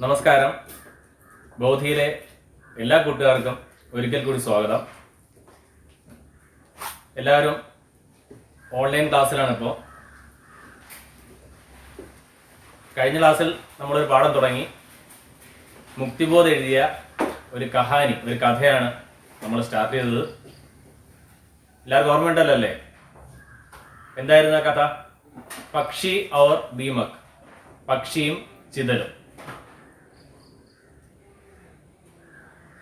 നമസ്കാരം. ബോധിയിലെ എല്ലാ കൂട്ടുകാർക്കും ഒരിക്കൽ കൂടി സ്വാഗതം. എല്ലാവരും ഓൺലൈൻ ക്ലാസ്സിലാണ്. ഇപ്പോൾ കഴിഞ്ഞ ക്ലാസ്സിൽ നമ്മളൊരു പാഠം തുടങ്ങി. മുക്തിബോധ് എഴുതിയ ഒരു കഥയാണ് നമ്മൾ സ്റ്റാർട്ട് ചെയ്തത്. എല്ലാവർക്കും ഓർമ്മയുണ്ടല്ലോ അല്ലേ? എന്തായിരുന്നു ആ കഥ? പക്ഷി ഔർ ദീമക്, പക്ഷിയും ചിതലും.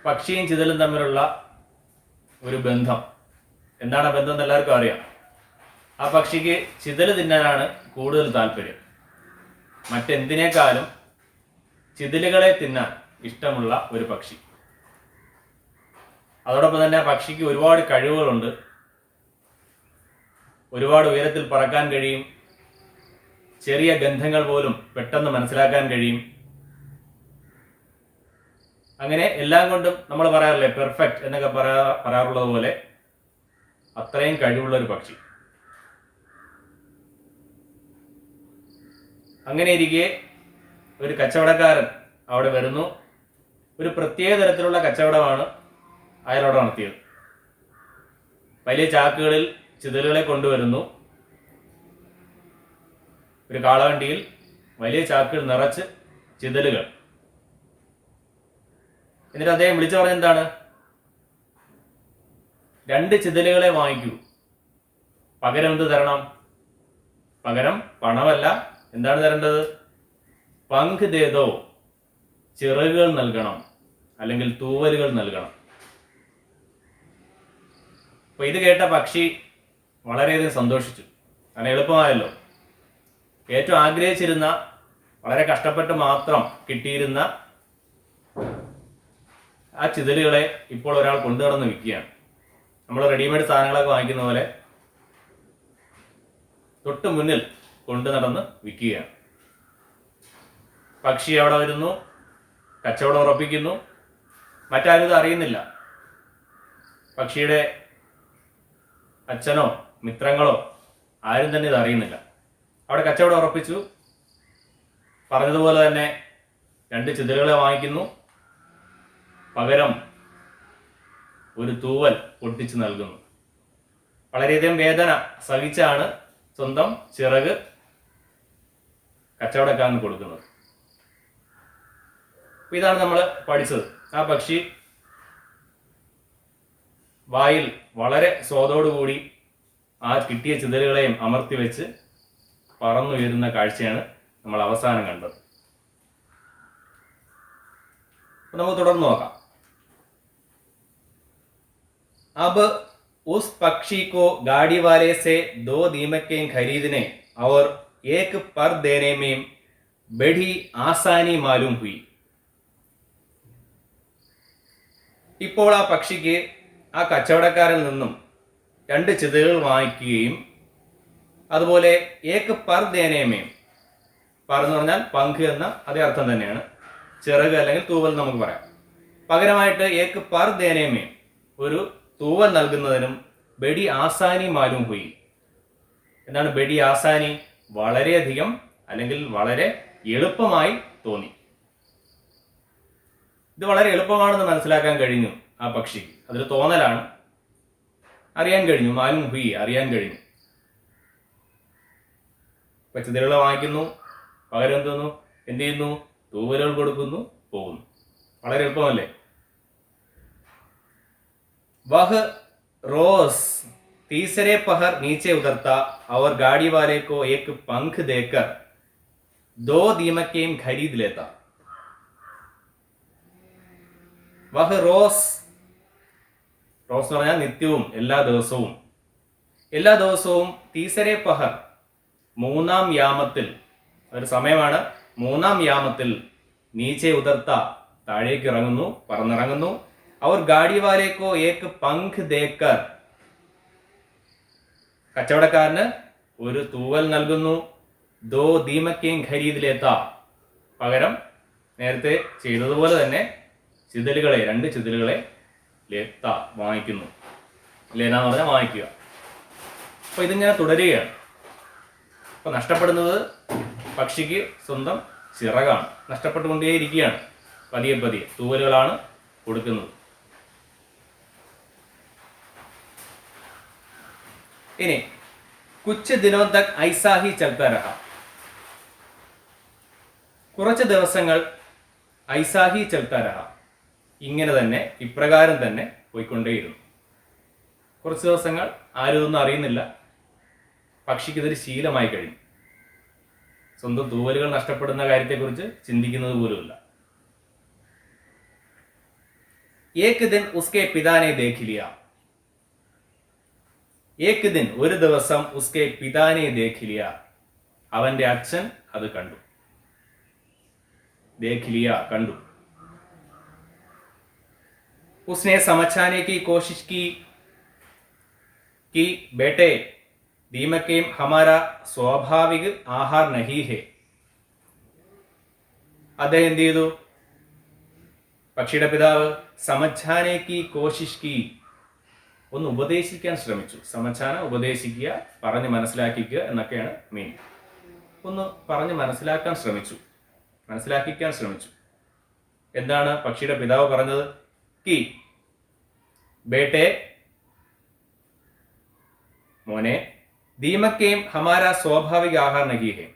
പക്ഷിയും ചിതലും തമ്മിലുള്ള ഒരു ബന്ധം. എന്താണ് ആ ബന്ധം എന്ന് എല്ലാവർക്കും അറിയാം. ആ പക്ഷിക്ക് ചിതല് തിന്നാനാണ് കൂടുതൽ താല്പര്യം. മറ്റെന്തിനേക്കാളും ചിതലുകളെ തിന്നാൻ ഇഷ്ടമുള്ള ഒരു പക്ഷി. അതോടൊപ്പം തന്നെ ആ പക്ഷിക്ക് ഒരുപാട് കഴിവുകളുണ്ട്. ഒരുപാട് ഉയരത്തിൽ പറക്കാൻ കഴിയും. ചെറിയ ഗന്ധങ്ങൾ പോലും പെട്ടെന്ന് മനസ്സിലാക്കാൻ കഴിയും. അങ്ങനെ എല്ലാം കൊണ്ടും നമ്മൾ പറയാറില്ലേ, പെർഫെക്റ്റ് എന്നൊക്കെ പറയാറുള്ളത് പോലെ അത്രയും കഴിവുള്ള ഒരു പക്ഷി. അങ്ങനെ ഇരിക്കെ ഒരു കച്ചവടക്കാരൻ അവിടെ വരുന്നു. ഒരു പ്രത്യേക തരത്തിലുള്ള കച്ചവടമാണ് അയാളവിടെ നടത്തിയത്. വലിയ ചാക്കുകളിൽ ചിതലുകളെ കൊണ്ടുവരുന്നു. ഒരു കാളവണ്ടിയിൽ വലിയ ചാക്കുകൾ നിറച്ച് ചിതലുകൾ. എന്നിട്ട് അദ്ദേഹം വിളിച്ചു പറഞ്ഞ എന്താണ്? 2 ചിതലുകളെ വാങ്ങിക്കൂ, പകരം എന്ത് തരണം? പകരം പണമല്ല, എന്താണ് തരേണ്ടത്? പങ്ക് ദേതോ, ചിറകുകൾ നൽകണം, അല്ലെങ്കിൽ തൂവലുകൾ നൽകണം. അപ്പൊ ഇത് കേട്ട പക്ഷി വളരെയധികം സന്തോഷിച്ചു. കാരണം എളുപ്പമായല്ലോ. ഏറ്റവും ആഗ്രഹിച്ചിരുന്ന, വളരെ കഷ്ടപ്പെട്ട് മാത്രം കിട്ടിയിരുന്ന ആ ചിതലുകളെ ഇപ്പോൾ ഒരാൾ കൊണ്ടു നടന്ന് വിൽക്കുകയാണ്. നമ്മൾ റെഡിമെയ്ഡ് സാധനങ്ങളൊക്കെ വാങ്ങിക്കുന്ന പോലെ തൊട്ട് മുന്നിൽ കൊണ്ടു നടന്ന് വിൽക്കുകയാണ്. പക്ഷി അവിടെ വരുന്നു, കച്ചവടം ഉറപ്പിക്കുന്നു. മറ്റാരും ഇത് അറിയുന്നില്ല. പക്ഷിയുടെ അച്ഛനോ മിത്രങ്ങളോ ആരും തന്നെ ഇത് അറിയുന്നില്ല. അവിടെ കച്ചവടം ഉറപ്പിച്ചു. പറഞ്ഞതുപോലെ തന്നെ 2 ചിതലുകളെ വാങ്ങിക്കുന്നു. പകരം ഒരു തൂവൽ പൊട്ടിച്ച് നൽകുന്നു. വളരെയധികം വേദന സഹിച്ചാണ് സ്വന്തം ചിറക് കച്ചവടക്കാരന് കൊടുക്കുന്നത്. ഇതാണ് നമ്മൾ പഠിച്ചത്. ആ പക്ഷി വായിൽ വളരെ സ്വാദോടുകൂടി ആ കിട്ടിയ ചിതലുകളെയും അമർത്തി വെച്ച് പറന്നുയരുന്ന കാഴ്ചയാണ് നമ്മൾ അവസാനം കണ്ടത്. നമുക്ക് തുടർന്ന് നോക്കാം. अब उस पक्षी को गाड़ी वाले से 2 दीमकें खरीदने और एक पर देने में बड़ी आसानी मालूम हुई. ഇപ്പോൾ ആ പക്ഷിക്ക് ആ കച്ചവടക്കാരിൽ നിന്നും 2 ചിതലുകൾ വാങ്ങിക്കുകയും അതുപോലെ ഏക്ക് പർ ദേനേമേം, പർ എന്ന് പറഞ്ഞാൽ പങ്ക് എന്ന അതേ അർത്ഥം തന്നെയാണ്, ചിറക് അല്ലെങ്കിൽ തൂവൽ നമുക്ക് പറയാം. പകരമായിട്ട് ഏക്ക് പർ ദേനേമേം, ഒരു തൂവൽ നൽകുന്നതിനും ബെഡി ആസാനി മാലൂം ഹുയി. എന്താണ് ബെഡി ആസാനി? വളരെയധികം അല്ലെങ്കിൽ വളരെ എളുപ്പമായി തോന്നി. ഇത് വളരെ എളുപ്പമാണെന്ന് മനസ്സിലാക്കാൻ കഴിഞ്ഞു ആ പക്ഷി. അതൊരു തോന്നലാണ്, അറിയാൻ കഴിഞ്ഞു. മാലൂം ഹുയി, അറിയാൻ കഴിഞ്ഞു. ചിതലുകൾ വാങ്ങിക്കുന്നു, പകരം എന്ത് ചെയ്യുന്നു? തൂവലുകൾ കൊടുക്കുന്നു, പോകുന്നു. വളരെ എളുപ്പമല്ലേ? वह रोज तीसरे पहर नीचे उतरता और गाड़ी वाले को एक पंख देकर 2 दीमकें खरीद लेता. वह रोज എന്ന് പറഞ്ഞാൽ നിത്യവും, എല്ലാ ദിവസവും തീസരെ പഹർ, 3-ാം യാമത്തിൽ, ഒരു സമയമാണ്, 3-ാം യാമത്തിൽ നീച്ചെ ഉതർത്ത, താഴേക്ക് ഇറങ്ങുന്നു, പറന്നിറങ്ങുന്നു. और गाड़ी वाले को एक पंख देकर, കച്ചവടക്കാരന് ഒരു തൂവൽ നൽകുന്നു. 2 ദീമക്കേം ഖരീദ് ലേത്ത, പകരം നേരത്തെ ചെയ്തതുപോലെ തന്നെ ചിതലുകളെ, 2 ചിതലുകളെ ലേത്ത വാങ്ങിക്കുന്നു. ലേന എന്ന് പറഞ്ഞാൽ വാങ്ങിക്കുക. അപ്പൊ ഇതിങ്ങനെ തുടരുകയാണ്. അപ്പൊ നഷ്ടപ്പെടുന്നത് പക്ഷിക്ക് സ്വന്തം ചിറകാണ്. നഷ്ടപ്പെട്ടുകൊണ്ടേയിരിക്കുകയാണ്. പതിയെ പതിയെ തൂവലുകളാണ് കൊടുക്കുന്നത്. ഇനി കുച്ച് ദിനോം തക് ഐസാ ഹി ചൽത്താ രഹാ. കുറച്ച് ദിവസങ്ങൾ ഐസാ ഹി ചൽത്താ രഹാ, ഇങ്ങനെ തന്നെ ഇപ്രകാരം തന്നെ പോയിക്കൊണ്ടേയിരുന്നു. കുറച്ച് ദിവസങ്ങൾ ആരും ഇതൊന്നും അറിയുന്നില്ല. പക്ഷിക്ക് ഇതൊരു ശീലമായി കഴിഞ്ഞു. സ്വന്തം തൂവലുകൾ നഷ്ടപ്പെടുന്ന കാര്യത്തെക്കുറിച്ച് ചിന്തിക്കുന്നത് പോലുമില്ല. ഏക് ദിൻ ഉസ്കെ പിതാനെ ദേഖ് ലിയ. ഏക് ദിൻ, ഒരു ദിവസം, ഉസ്കെ പിതാനെ ദേഖ് ലിയ, അവന്റെ അച്ഛൻ അത് കണ്ടു. ദേഖ് ലിയ, കണ്ടു. उसने समझाने की कोशिश की कि बेटे दीमकें हमारा स्वाभाविक आहार नहीं है. അദ്ദേഹം എന്ത് ചെയ്തു? പക്ഷിയുടെ പിതാവ് സമझाने की कोशिश की, ഒന്ന് ഉപദേശിക്കാൻ ശ്രമിച്ചു. സമझाന, ഉപദേശിക്കുക, പറഞ്ഞ് മനസ്സിലാക്കിക്കുക എന്നൊക്കെയാണ് മീൻ. ഒന്ന് പറഞ്ഞ് മനസ്സിലാക്കാൻ ശ്രമിച്ചു, മനസ്സിലാക്കിക്കാൻ ശ്രമിച്ചു. എന്താണ് പക്ഷിയുടെ പിതാവ് പറഞ്ഞത്? कि बेटे, മോനെ, ദീമക്കേം ഹമാര സ്വാഭാവിക ആഹാർ നഹി ഹെ.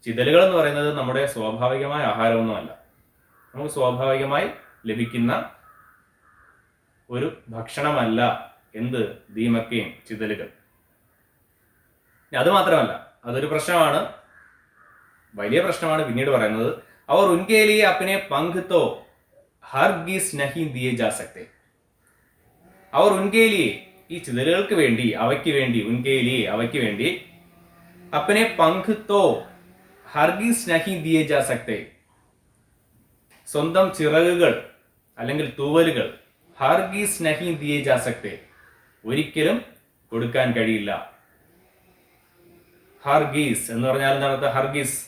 ചിതലുകൾ എന്ന് പറയുന്നത് നമ്മുടെ സ്വാഭാവികമായ ആഹാരമൊന്നുമല്ല. നമുക്ക് സ്വാഭാവികമായി ലഭിക്കുന്ന ഒരു ഭക്ഷണമല്ല എന്ത്? ദീമക്കേം, ചിതലുകൾ. അത് മാത്രമല്ല, അതൊരു പ്രശ്നമാണ്, വലിയ പ്രശ്നമാണ് പിന്നീട് പറയുന്നത്. അവർ ഉൻകെ ലിയെ അപ്നെ പങ്ക് തോ ഹർഗീസ് നഹി ദിയെ ജാ സക്തെ. അവർ ഉൻകെ ലിയെ, ഈ ചിതലുകൾക്ക് വേണ്ടി, അവയ്ക്ക് വേണ്ടി, ഉൻകെ ലിയെ, അവയ്ക്ക് വേണ്ടി, അപ്നെ പങ്ക് തോ ഹർഗീസ് നഹി ദിയെ ജാ സക്തെ, സ്വന്തം ചിറകുകൾ അല്ലെങ്കിൽ തൂവലുകൾ, ഹർഗീസ് നഹി ദിയെ ജാ സക്തെ, ഒരിക്കലും കൊടുക്കാൻ കഴിയില്ല. ഹർഗീസ് എന്ന് പറഞ്ഞാൽ എന്താണ്? ഹർഗീസ്,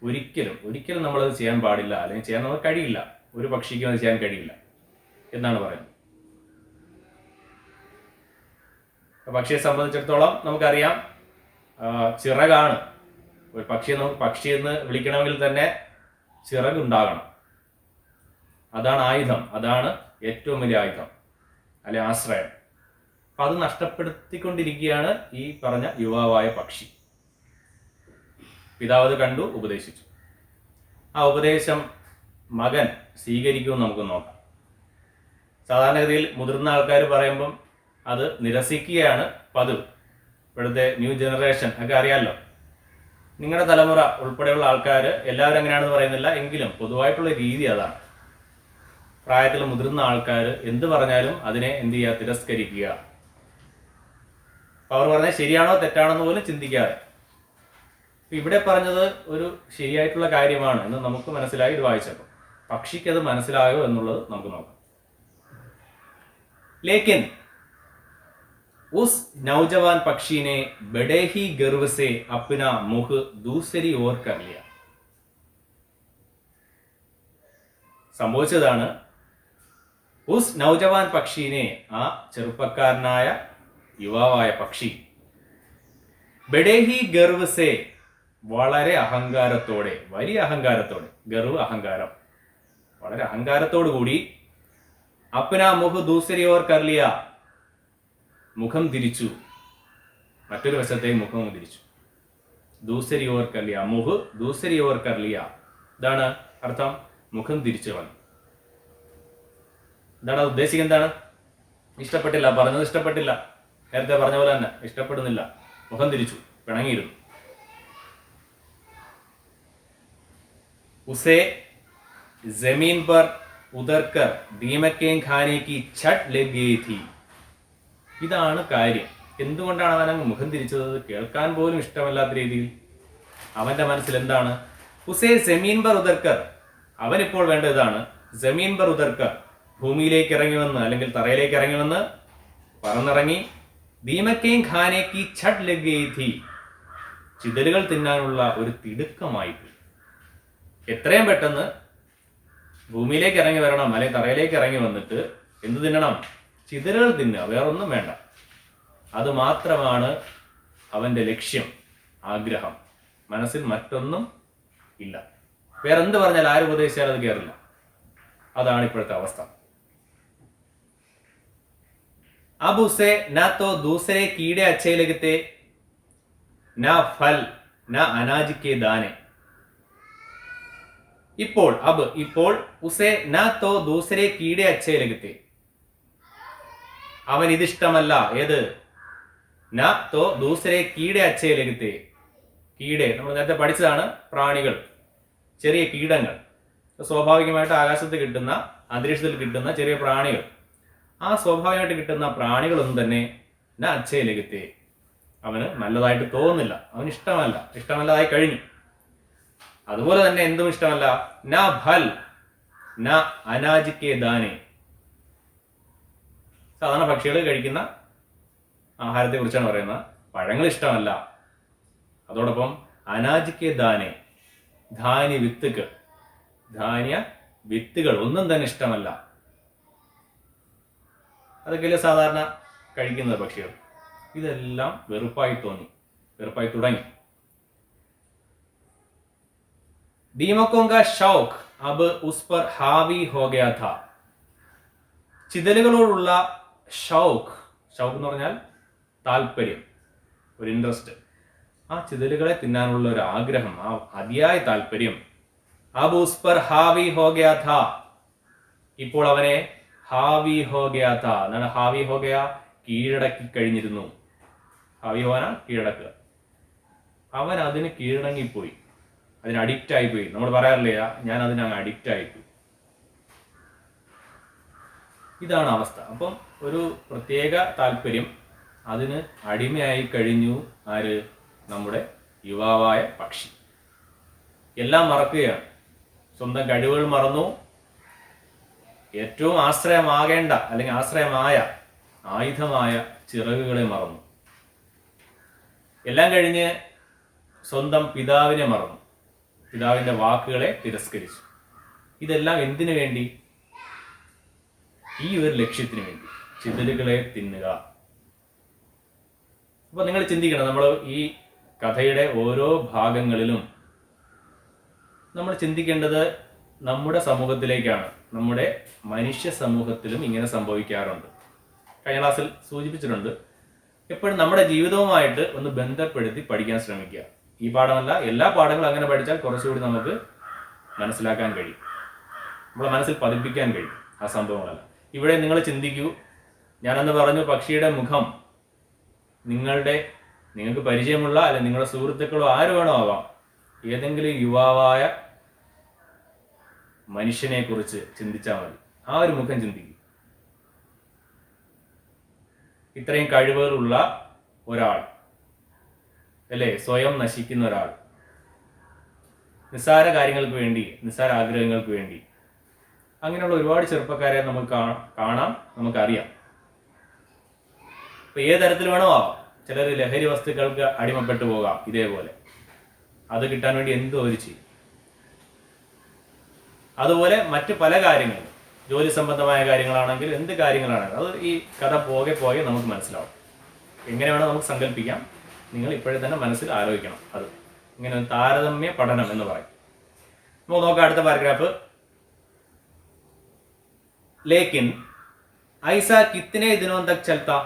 ഒരിക്കലും, ഒരിക്കലും നമ്മളത് ചെയ്യാൻ പാടില്ല, അല്ലെങ്കിൽ ചെയ്യാൻ നമുക്ക് കഴിയില്ല. ഒരു പക്ഷിക്കും അത് ചെയ്യാൻ കഴിയില്ല എന്നാണ് പറയുന്നത്. പക്ഷിയെ സംബന്ധിച്ചിടത്തോളം നമുക്കറിയാം, ചിറകാണ്. ഒരു പക്ഷിയെ നമുക്ക് പക്ഷി എന്ന് വിളിക്കണമെങ്കിൽ തന്നെ ചിറകുണ്ടാകണം. അതാണ് ആയുധം, അതാണ് ഏറ്റവും വലിയ ആയുധം, അല്ലെ ആശ്രയം. അപ്പൊ അത് നഷ്ടപ്പെടുത്തിക്കൊണ്ടിരിക്കുകയാണ് ഈ പറഞ്ഞ യുവാവായ പക്ഷി. പിതാവ് അത് കണ്ടു, ഉപദേശിച്ചു. ആ ഉപദേശം മകൻ സ്വീകരിക്കുമെന്ന് നമുക്ക് നോക്കാം. സാധാരണഗതിയിൽ മുതിർന്ന ആൾക്കാർ പറയുമ്പം അത് നിരസിക്കുകയാണ് പതിവ്. ഇപ്പോഴത്തെ ന്യൂ ജനറേഷൻ ഒക്കെ അറിയാമല്ലോ. നിങ്ങളുടെ തലമുറ ഉൾപ്പെടെയുള്ള ആൾക്കാർ എല്ലാവരും അങ്ങനെയാണെന്ന് പറയുന്നില്ല, എങ്കിലും പൊതുവായിട്ടുള്ള രീതി അതാണ്. പ്രായത്തിൽ മുതിർന്ന ആൾക്കാർ എന്ത് പറഞ്ഞാലും അതിനെ എന്ത് ചെയ്യുക? തിരസ്കരിക്കുക. അവർ പറഞ്ഞാൽ ശരിയാണോ തെറ്റാണോ എന്ന് പോലും ചിന്തിക്കാതെ. ഇവിടെ പറഞ്ഞത് ഒരു ശരിയായിട്ടുള്ള കാര്യമാണ് എന്ന് നമുക്ക് മനസ്സിലായി ഇത് വായിച്ചപ്പോൾ. പക്ഷിക്ക് അത് മനസ്സിലായോ എന്നുള്ളത് നമുക്ക് നോക്കാം. ലേക്കിൻ ഉസ് നൗജവാൻ പക്ഷീനെ ബഡേ ഹി ഗർവ് സെ അപ്ന മുഖ് ദൂസരി ഓർ കർ ലിയ. സംഭവിച്ചതാണ്, ഉസ് നൗജവാൻ പക്ഷീനെ, ആ ചെറുപ്പക്കാരനായ യുവാവായ പക്ഷി, ബഡേ ഹി ഗർവ് സെ, വളരെ അഹങ്കാരത്തോടെ, വലിയ അഹങ്കാരത്തോടെ, ഗർവ് അഹങ്കാരം, വളരെ അഹങ്കാരത്തോടു കൂടി, അപ്ന മുഖ് ദൂസരി ഓർ കർ ലിയ, മുഖം തിരിച്ചു, മറ്റൊരു വശത്തേക്ക് മുഖം തിരിച്ചു. ദൂസരി ഓർ കർ ലിയ, മുഖ് ദൂസരി ഓർ കർ ലിയ, ഇതാണ് അർത്ഥം. മുഖം തിരിച്ചു വന്നു. എന്താണ് ഉദ്ദേശിക്കുന്നത്? എന്താണ്? ഇഷ്ടപ്പെട്ടില്ല, പറഞ്ഞത് ഇഷ്ടപ്പെട്ടില്ല. നേരത്തെ പറഞ്ഞ പോലെ തന്നെ ഇഷ്ടപ്പെടുന്നില്ല, മുഖം തിരിച്ചു, പിണങ്ങിയിരുന്നു. ഉസേ ജമീൻ പർ ഉതർക്കർ ദീമക്കേം ഖാനെ കി ഛട്ട് ലഗ് ഗയി ഥി. ഇതാണ് കാര്യം. എന്തുകൊണ്ടാണ് അവൻ അങ്ങ് മുഖം തിരിച്ചത്? കേൾക്കാൻ പോലും ഇഷ്ടമല്ലാത്ത രീതിയിൽ. അവന്റെ മനസ്സിൽ എന്താണ്? ഉസേ ജമീൻ പർ ഉതർക്കർ, അവനിപ്പോൾ വേണ്ടതാണ് ജമീൻ പർ ഉതർക്കർ, ഭൂമിയിലേക്ക് ഇറങ്ങി വന്ന്, അല്ലെങ്കിൽ തറയിലേക്ക് ഇറങ്ങി വന്ന്, പറന്നിറങ്ങി, ദീമക്കേം ഖാനെ കി ഛട്ട് ലഗ് ഗയി ഥി, ചിതലുകൾ തിന്നാനുള്ള ഒരു തിടുക്കമായി. എത്രയും പെട്ടെന്ന് ഭൂമിയിലേക്ക് ഇറങ്ങി വരണം, അല്ലെങ്കിൽ തറയിലേക്ക് ഇറങ്ങി വന്നിട്ട് എന്ത് തിന്നണം? ചിതലുകൾ തിന്നുക, വേറൊന്നും വേണ്ട. അത് മാത്രമാണ് അവന്റെ ലക്ഷ്യം, ആഗ്രഹം. മനസ്സിൽ മറ്റൊന്നും ഇല്ല. വേറെ എന്ത് പറഞ്ഞാൽ ആരും ഉപദേശിച്ചാൽ അത് കയറില്ല. അതാണ് ഇപ്പോഴത്തെ അവസ്ഥ. अब उसे न तो दूसरे कीड़े अच्छे लगते न फल न अनाज के दाने. ഇപ്പോൾ ഉസെ ന തോ ദൂസരെ കീടെ അച്ഛേ ലഗത്തെ, അവൻ ഇതിഷ്ടമല്ല. ഏത്? ന തോ ദൂസരെ കീടെ അച്ഛേ ലഗത്തെ. കീടെ നമ്മൾ നേരത്തെ പഠിച്ചതാണ്, പ്രാണികൾ, ചെറിയ കീടങ്ങൾ. സ്വാഭാവികമായിട്ട് ആകാശത്ത് കിട്ടുന്ന, അന്തരീക്ഷത്തിൽ കിട്ടുന്ന ചെറിയ പ്രാണികൾ. ആ സ്വാഭാവികമായിട്ട് കിട്ടുന്ന പ്രാണികളൊന്നും തന്നെ ന അച്ഛേ ലഗത്തെ, അവന് നല്ലതായിട്ട് തോന്നുന്നില്ല, അവന് ഇഷ്ടമല്ലതായി കഴിഞ്ഞു. അതുപോലെ തന്നെ എന്തും ഇഷ്ടമല്ല. ന ഫൽ ന അനാജ് കെ ദാനെ, സാധാരണ പക്ഷികൾ കഴിക്കുന്ന ആഹാരത്തെ കുറിച്ചാണ് പറയുന്നത്. പഴങ്ങൾ ഇഷ്ടമല്ല. അതോടൊപ്പം അനാജ് കെ ദാനെ, ധാന്യ വിത്തുകൾ ഒന്നും തന്നെ ഇഷ്ടമല്ല. അതൊക്കെയല്ലേ സാധാരണ കഴിക്കുന്നത് പക്ഷികൾ. ഇതെല്ലാം വെറുപ്പായി തുടങ്ങി. दीमकों का शौक अब उस पर हावी हो गया था. ചിതലുകളോടുള്ള ഷൗക്ക് എന്ന് പറഞ്ഞാൽ താല്പര്യം, ഒരു ഇൻട്രസ്റ്റ്. ആ ചിതലുകളെ തിന്നാനുള്ള ഒരു ആഗ്രഹം, ആ അതിയായ താല്പര്യം. अब उस पर हावी हो गया था, ഇപ്പോൾ അവനെ ഹാവി ഹോ ഗയാ താ. എന്താണ് ഹാവി ഹോ ഗയ? കീഴടക്കി കഴിഞ്ഞിരുന്നു. ഹാവി ഹോന കീഴടക്കുക. അവൻ അതിന് കീഴടങ്ങിപ്പോയി, അതിന് അഡിക്റ്റ് ആയിപ്പോയി. നമ്മൾ പറയാറില്ലേ, ഞാൻ അതിന് അഡിക്റ്റ് ആയിപ്പോയി. ഇതാണ് അവസ്ഥ. അപ്പം ഒരു പ്രത്യേക താല്പര്യം, അതിന് അടിമയായി കഴിഞ്ഞു. ആര്? നമ്മുടെ യുവാവായ പക്ഷി. എല്ലാം മറക്കുകയാണ്. സ്വന്തം കഴിവുകൾ മറന്നു. ഏറ്റവും ആശ്രയമാകേണ്ട അല്ലെങ്കിൽ ആശ്രയമായ ആയുധമായ ചിറകുകളെ മറന്നു. എല്ലാം കഴിഞ്ഞ് സ്വന്തം പിതാവിനെ മറന്നു. പിതാവിന്റെ വാക്കുകളെ തിരസ്കരിച്ചു. ഇതെല്ലാം എന്തിനു വേണ്ടി? ഈ ഒരു ലക്ഷ്യത്തിന് വേണ്ടി, ചിതലുകളെ തിന്നുക. അപ്പൊ നിങ്ങൾ ചിന്തിക്കണം, നമ്മൾ ഈ കഥയുടെ ഓരോ ഭാഗങ്ങളിലും നമ്മൾ ചിന്തിക്കേണ്ടത് നമ്മുടെ സമൂഹത്തിലേക്കാണ്. നമ്മുടെ മനുഷ്യ സമൂഹത്തിലും ഇങ്ങനെ സംഭവിക്കാറുണ്ട്. കഴിഞ്ഞ ക്ലാസ്സിൽ സൂചിപ്പിച്ചിട്ടുണ്ട്. എപ്പോഴും നമ്മുടെ ജീവിതവുമായിട്ട് ഒന്ന് ബന്ധപ്പെടുത്തി പഠിക്കാൻ ശ്രമിക്കുക. ഈ പാഠമല്ല, എല്ലാ പാഠങ്ങളും അങ്ങനെ പഠിച്ചാൽ കുറച്ചുകൂടി നമുക്ക് മനസ്സിലാക്കാൻ കഴിയും, നമ്മളെ മനസ്സിൽ പതിപ്പിക്കാൻ കഴിയും ആ സംഭവങ്ങളല്ല. ഇവിടെ നിങ്ങൾ ചിന്തിക്കൂ, ഞാനന്ന് പറഞ്ഞു പക്ഷിയുടെ മുഖം നിങ്ങൾക്ക് പരിചയമുള്ള അല്ലെങ്കിൽ നിങ്ങളുടെ സുഹൃത്തുക്കളോ ആര് വേണോ ആവാം, ഏതെങ്കിലും യുവാവായ മനുഷ്യനെ കുറിച്ച് ചിന്തിച്ചാൽ മതി. ആ ഒരു മുഖം ചിന്തിക്കും. ഇത്രയും കഴിവുകളുള്ള ഒരാൾ അല്ലേ, സ്വയം നശിക്കുന്ന ഒരാൾ, നിസ്സാര കാര്യങ്ങൾക്ക് വേണ്ടി, നിസ്സാര ആഗ്രഹങ്ങൾക്ക് വേണ്ടി. അങ്ങനെയുള്ള ഒരുപാട് ചെറുപ്പക്കാരെ നമുക്ക് കാണാം, നമുക്കറിയാം. ഇപ്പൊ ഏത് തരത്തിൽ വേണോ ആവാം. ചിലർ ലഹരി വസ്തുക്കൾക്ക് അടിമപ്പെട്ടു പോകാം. ഇതേപോലെ അത് കിട്ടാൻ വേണ്ടി എന്തും അവർ ചെയ്യും. അതുപോലെ മറ്റു പല കാര്യങ്ങളും, ജോലി സംബന്ധമായ കാര്യങ്ങളാണെങ്കിൽ, എന്ത് കാര്യങ്ങളാണെങ്കിൽ, അത് ഈ കഥ പോകെ നമുക്ക് മനസ്സിലാവും. എങ്ങനെ വേണം നമുക്ക് സങ്കല്പിക്കാം. നിങ്ങൾ ഇപ്പോഴേ തന്നെ മനസ്സിൽ ആലോചിക്കണം. അത് ഇങ്ങനെ ഒരു താരതമ്യ പഠനം എന്ന് പറയും. നമുക്ക് നോക്കാം അടുത്ത പാരഗ്രാഫ്. ലേക്കിൻ ഐസ കിത്തനെ ദിനോ തക് ചൽത്താ.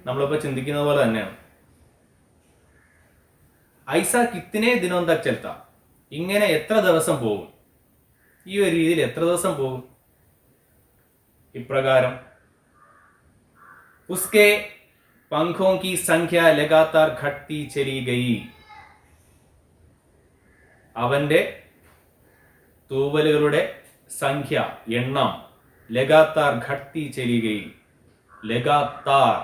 നമ്മളിപ്പോ ചിന്തിക്കുന്നത് പോലെ തന്നെയാണ്. ഐസ കിത്തനെ ദിനോ തക് ചൽത്താ, ഇങ്ങനെ എത്ര ദിവസം പോകും? ഈ ഒരു രീതിയിൽ എത്ര ദിവസം പോകും? ഇപ്രകാരം ഉസ്കെ पंखों की संख्या लगातार घटती चली गई. അവന്റെ തൂവലുകളുടെ സംഖ്യ, എണ്ണം, ലഗാത്താർ ഘട്ടി ചലി ഗയി. ലഗാത്താർ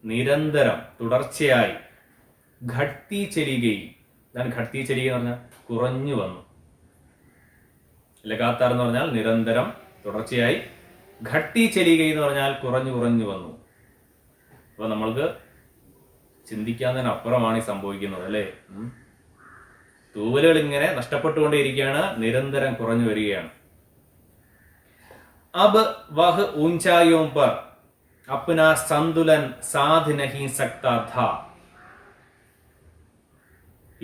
നിരന്തരം, തുടർച്ചയായി, ഘട്ടി ചലി ഗയി. എന്താണ് ഘട്ടി ചലി എന്ന് പറഞ്ഞാൽ? കുറഞ്ഞു വന്നു. ലഗാത്താർ എന്ന് പറഞ്ഞാൽ നിരന്തരം, തുടർച്ചയായി. ഘട്ടി ചലി ഗയി എന്ന് പറഞ്ഞാൽ കുറഞ്ഞു വന്നു. അപ്പൊ നമ്മൾക്ക് ചിന്തിക്കാൻ അപ്പുറമാണ് ഈ സംഭവിക്കുന്നത് അല്ലേ. തൂവലുകൾ ഇങ്ങനെ നഷ്ടപ്പെട്ടുകൊണ്ടേയിരിക്കുകയാണ്, നിരന്തരം കുറഞ്ഞു വരികയാണ്. അബ് വഹ് ഊഞ്ചായോം പർ അപ്നാ സന്തുലൻ സാധ് നഹീ സക്താ ഥാ.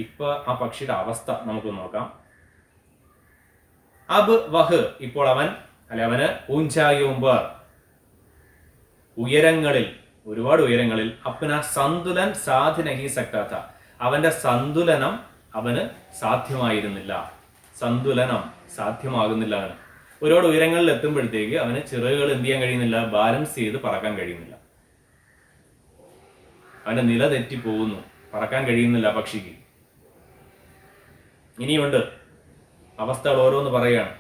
ഇപ്പൊ ആ പക്ഷിയുടെ അവസ്ഥ നമുക്ക് നോക്കാം. അബ് വഹ്, ഇപ്പോൾ അവൻ അവന് ഊഞ്ചായുമ്പർ, ഉയരങ്ങളിൽ, ഒരുപാട് ഉയരങ്ങളിൽ, അപ്ന സന്തുലൻ സാധിനഹി സക്താത്ത, അവന്റെ സന്തുലനം അവന് സാധ്യമായിരുന്നില്ല. സന്തുലനം സാധ്യമാകുന്നില്ല. അവന് ഒരുപാട് ഉയരങ്ങളിൽ എത്തുമ്പോഴത്തേക്ക് അവന് ചിറകുകൾ എന്ത് ചെയ്യാൻ കഴിയുന്നില്ല, ബാലൻസ് ചെയ്ത് പറക്കാൻ കഴിയുന്നില്ല. അവന്റെ നില തെറ്റിപ്പോകുന്നു, പറക്കാൻ കഴിയുന്നില്ല പക്ഷിക്ക്. ഇനിയുണ്ട് അവസ്ഥകൾ ഓരോന്ന് പറയുകയാണ്.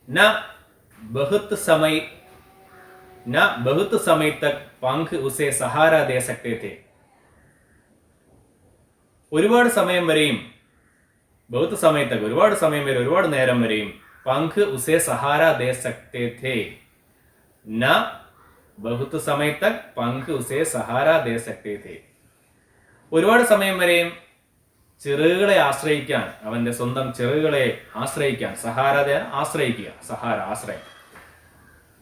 ന ബഹുത് സമയ തക് പങ്ക് ഉസേ സഹാര ദേ സക്തേ थे. ഒരുപാട് സമയം വരെയും, ബഹുത് സമയത്തക് ഒരുപാട് സമയം വരെ, ഒരുപാട് നേരം വരെയും, പങ്ക് ഉസേ സഹാര ദേ സക്തേ थे. ന ബഹുത് സമയ തക് പങ്ക് ഉസേ സഹാര ദേ സക്തേ थे. ഒരുപാട് സമയം വരെയും ചിറകുകളെ ആശ്രയിക്കാൻ, അവന്റെ സ്വന്തം ചിറകുകളെ ആശ്രയിക്കാൻ, സഹാരതെ ആശ്രയിക്കുക, സഹാര ആശ്രയം,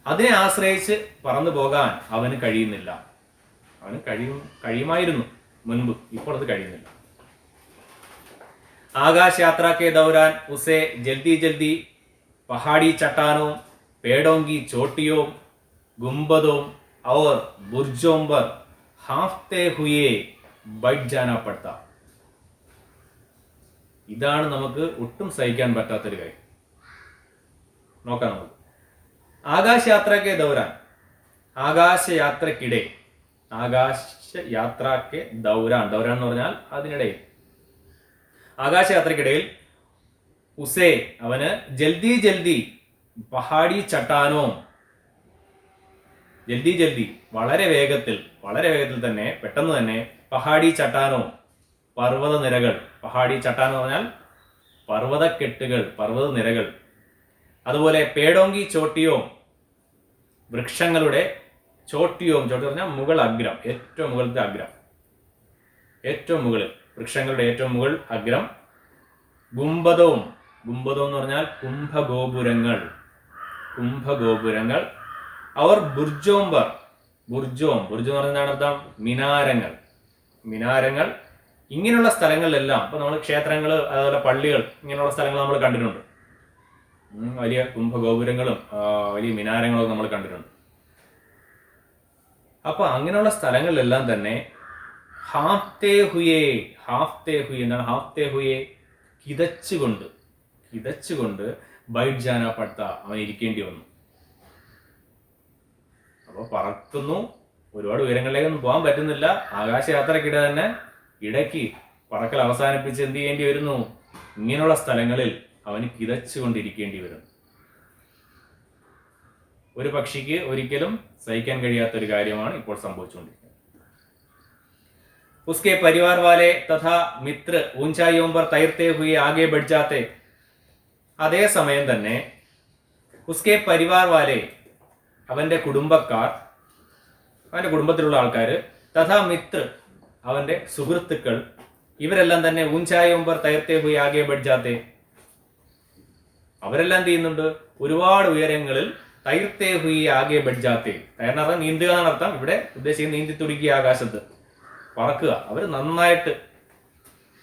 അതിനെ ആശ്രയിച്ച് പറന്നു പോകാൻ അവന് കഴിയുന്നില്ല. അവന് കഴിയുമായിരുന്നു മുൻപ്, ഇപ്പോൾ അത് കഴിയുന്നില്ല. आकाश यात्रा के दौरान उसे जल्दी जल्दी पहाड़ी चट्टानों, पेड़ों की चोटियों, गुंबदों और बुर्जों पर हाँफते हुए बैठ जाना पड़ता. ഇതാണ് നമുക്ക് ഒട്ടും സഹിക്കാൻ പറ്റാത്തൊരു കാര്യം. നോക്കാം നമുക്ക്. ആകാശയാത്രയ്ക്ക് ദൗരാൻ, ആകാശയാത്രക്കിടെ, ആകാശയാത്രയ്ക്ക് ദൗരാൻ, ദൗരാൻ എന്ന് പറഞ്ഞാൽ അതിനിടയിൽ, ആകാശയാത്രക്കിടയിൽ, ഉസേ അവന്, ജൽദി ജൽദി പഹാടി ചട്ടാനോ, ജൽദി ജൽദി വളരെ വേഗത്തിൽ തന്നെ, പെട്ടെന്ന് തന്നെ, പഹാടി ചട്ടാനോ പർവ്വത നിരകൾ, പഹാടി ചട്ടാൻ എന്ന് പറഞ്ഞാൽ പർവ്വതക്കെട്ടുകൾ, പർവ്വത നിരകൾ, അതുപോലെ പേടോങ്കി ചോട്ടിയോ വൃക്ഷങ്ങളുടെ, ചോട്ടിയോ ചോട്ടി പറഞ്ഞാൽ മുകൾ അഗ്രം, ഏറ്റവും മുകളിലത്തെ അഗ്രം, ഏറ്റവും മുകളിൽ, വൃക്ഷങ്ങളുടെ ഏറ്റവും മുകൾ അഗ്രം, ഗുംബദവും, ഗുംബദം എന്ന് പറഞ്ഞാൽ കുംഭഗോപുരങ്ങൾ, കുംഭഗോപുരങ്ങൾ, അവർ ബുർജോംബർ, ബുർജ് എന്ന് പറഞ്ഞാൽ അർത്ഥം മിനാരങ്ങൾ, മിനാരങ്ങൾ, ഇങ്ങനെയുള്ള സ്ഥലങ്ങളിലെല്ലാം, ഇപ്പൊ നമ്മൾ ക്ഷേത്രങ്ങൾ, അതുപോലെ പള്ളികൾ, ഇങ്ങനെയുള്ള സ്ഥലങ്ങൾ നമ്മൾ കണ്ടിട്ടുണ്ട്. വലിയ കുംഭഗോപുരങ്ങളും വലിയ മിനാരങ്ങളും നമ്മൾ കണ്ടിട്ടുണ്ട്. അപ്പൊ അങ്ങനെയുള്ള സ്ഥലങ്ങളിലെല്ലാം തന്നെ ഹാഫ്തേ ഹുയേ എന്താണ് ഹാഫ്തേ ഹുയേ, കിതച്ചുകൊണ്ട് ബൈറ്റ് ജാന പടുത്ത, അവൻ ഇരിക്കേണ്ടി വന്നു. അപ്പൊ പറക്കുന്നു, ഒരുപാട് ഉയരങ്ങളിലേക്കൊന്നും പോകാൻ പറ്റുന്നില്ല. ആകാശയാത്രക്കിടെ തന്നെ ഇടയ്ക്ക് പറക്കൽ അവസാനിപ്പിച്ച് എന്ത് ചെയ്യേണ്ടി വരുന്നു, ഇങ്ങനെയുള്ള സ്ഥലങ്ങളിൽ അവന് കിതച്ചുകൊണ്ടിരിക്കേണ്ടി വരും. ഒരു പക്ഷിക്ക് ഒരിക്കലും സഹിക്കാൻ കഴിയാത്ത ഒരു കാര്യമാണ് ഇപ്പോൾ സംഭവിച്ചുകൊണ്ടിരിക്കുന്നത്. उसके परिवार वाले तथा मित्र ऊंचाइयों पर तैरते हुए आगे बढ़ जाते. അതേ സമയം തന്നെ ഉസ്കെ പരിവാർ വാലെ, അവന്റെ കുടുംബക്കാർ, അവന്റെ കുടുംബത്തിലുള്ള ആൾക്കാർ, തഥാ മിത്ര അവന്റെ സുഹൃത്തുക്കൾ, ഇവരെല്ലാം തന്നെ ഊഞ്ചായോം പർ തൈർത്തേ ഹുയി ആകെ ബഡ് ജാത്തെ, അവരെല്ലാം ചെയ്യുന്നുണ്ട്, ഒരുപാട് ഉയരങ്ങളിൽ, തൈർത്തേ ഹുയി ആകെ ബഡ് ജാത്തെ, തയ്യാറർത്ഥം നീന്തുക എന്നർത്ഥം, ഇവിടെ ഉദ്ദേശിക്കുന്നത് നീന്തി തുടിക്കുക, ആകാശത്ത് പറക്കുക. അവർ നന്നായിട്ട്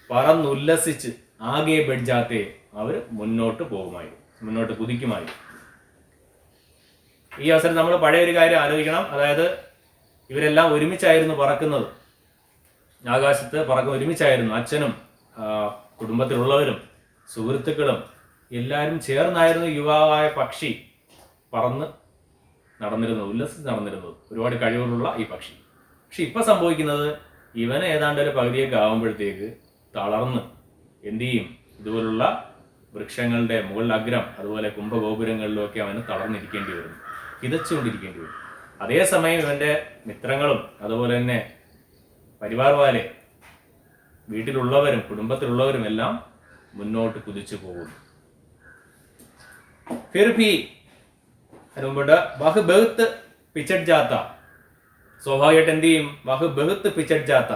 പറന്നുല്ലസിച്ച് ആകെ ബഡ് ജാത്തെ, അവർ മുന്നോട്ട് പോകുമായിരുന്നു, മുന്നോട്ട് കുതിക്കുമായിരുന്നു. ഈ അവസരം നമ്മൾ പഴയ ഒരു കാര്യം ആലോചിക്കണം. അതായത് ഇവരെല്ലാം ഒരുമിച്ചായിരുന്നു പറക്കുന്നത്, ആകാശത്ത് ഒരുമിച്ചായിരുന്നു. അച്ഛനും കുടുംബത്തിലുള്ളവരും സുഹൃത്തുക്കളും എല്ലാവരും ചേർന്നായിരുന്നു യുവാവായ പക്ഷി പറന്ന് നടന്നിരുന്നത്, ഉല്ലസിച്ച് നടന്നിരുന്നത്, ഒരുപാട് കഴിവുകളുള്ള ഈ പക്ഷി. പക്ഷെ ഇപ്പൊ സംഭവിക്കുന്നത്, ഇവന് ഏതാണ്ട് ഒരു പകുതിയൊക്കെ ആകുമ്പോഴത്തേക്ക് തളർന്ന് എന്ത് ചെയ്യും, ഇതുപോലുള്ള വൃക്ഷങ്ങളുടെ മുകളിൽ അഗ്രം, അതുപോലെ കുംഭഗോപുരങ്ങളിലൊക്കെ അവന് തളർന്നിരിക്കേണ്ടി വരും, കിതച്ചുകൊണ്ടിരിക്കേണ്ടി വരും. അതേസമയം ഇവന്റെ മിത്രങ്ങളും അതുപോലെ തന്നെ പരിവാർ വാലെ, വീട്ടിലുള്ളവരും കുടുംബത്തിലുള്ളവരും എല്ലാം മുന്നോട്ട് കുതിച്ചു പോകുന്നു. ഫിർ ഭി അതിനുമുമ്പ് വഹ് ബഹുത്ത് പിച്ചഡ് ജാത്ത, സ്വാഭാവികമായിട്ട് എന്ത് ചെയ്യും, വഹ് ബഹുത്ത് പിച്ചഡ് ജാത്ത,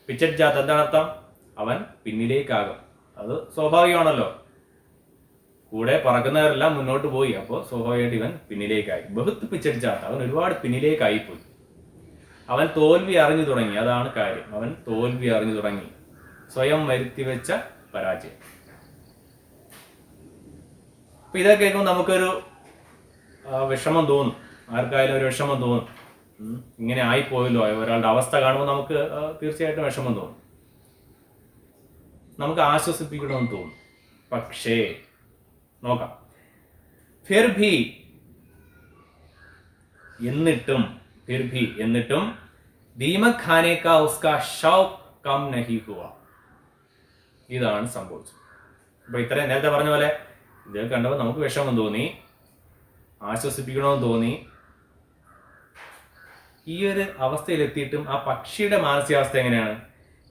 പിച്ചഡ് ജാത്ത എന്താണ് അർത്ഥം, അവൻ പിന്നിലേക്കാകും. അത് സ്വാഭാവികമാണല്ലോ, കൂടെ പറക്കുന്നവരെല്ലാം മുന്നോട്ട് പോയി, അപ്പോൾ സ്വാഭാവികമായിട്ട് ഇവൻ പിന്നിലേക്കായി. ബഹുത്ത് പിച്ചഡ് ജാത്ത, അവൻ ഒരുപാട് പിന്നിലേക്കായി പോയി. അവൻ തോൽവി അറിഞ്ഞു തുടങ്ങി. അതാണ് കാര്യം. അവൻ തോൽവി അറിഞ്ഞു തുടങ്ങി. സ്വയം വരുത്തിവെച്ച പരാജയം. അപ്പൊ ഇതൊക്കെ കേൾക്കുമ്പോൾ നമുക്കൊരു വിഷമം തോന്നും. ആർക്കായാലും ഒരു വിഷമം തോന്നും. ഇങ്ങനെ ആയിപ്പോയല്ലോ, ഒരാളുടെ അവസ്ഥ കാണുമ്പോൾ നമുക്ക് തീർച്ചയായിട്ടും വിഷമം തോന്നും. നമുക്ക് ആശ്വസിപ്പിക്കണമെന്ന് തോന്നും. പക്ഷേ നോക്കാം. ഫിർ ഭി എന്നിട്ടും ദീമക് ഖാനെ കാ ഉസ്കാ ഷൗഖ് കം നഹി ഹുവ. ഇതാണ് സംഭവിച്ചത്. അപ്പൊ ഇത്രയും നേരത്തെ പറഞ്ഞ പോലെ ഇത് കണ്ടപ്പോൾ നമുക്ക് വിഷമം തോന്നി, ആശ്വസിപ്പിക്കണമെന്ന് തോന്നി. ഈ ഒരു അവസ്ഥയിലെത്തിയിട്ടും ആ പക്ഷിയുടെ മാനസികാവസ്ഥ എങ്ങനെയാണ്?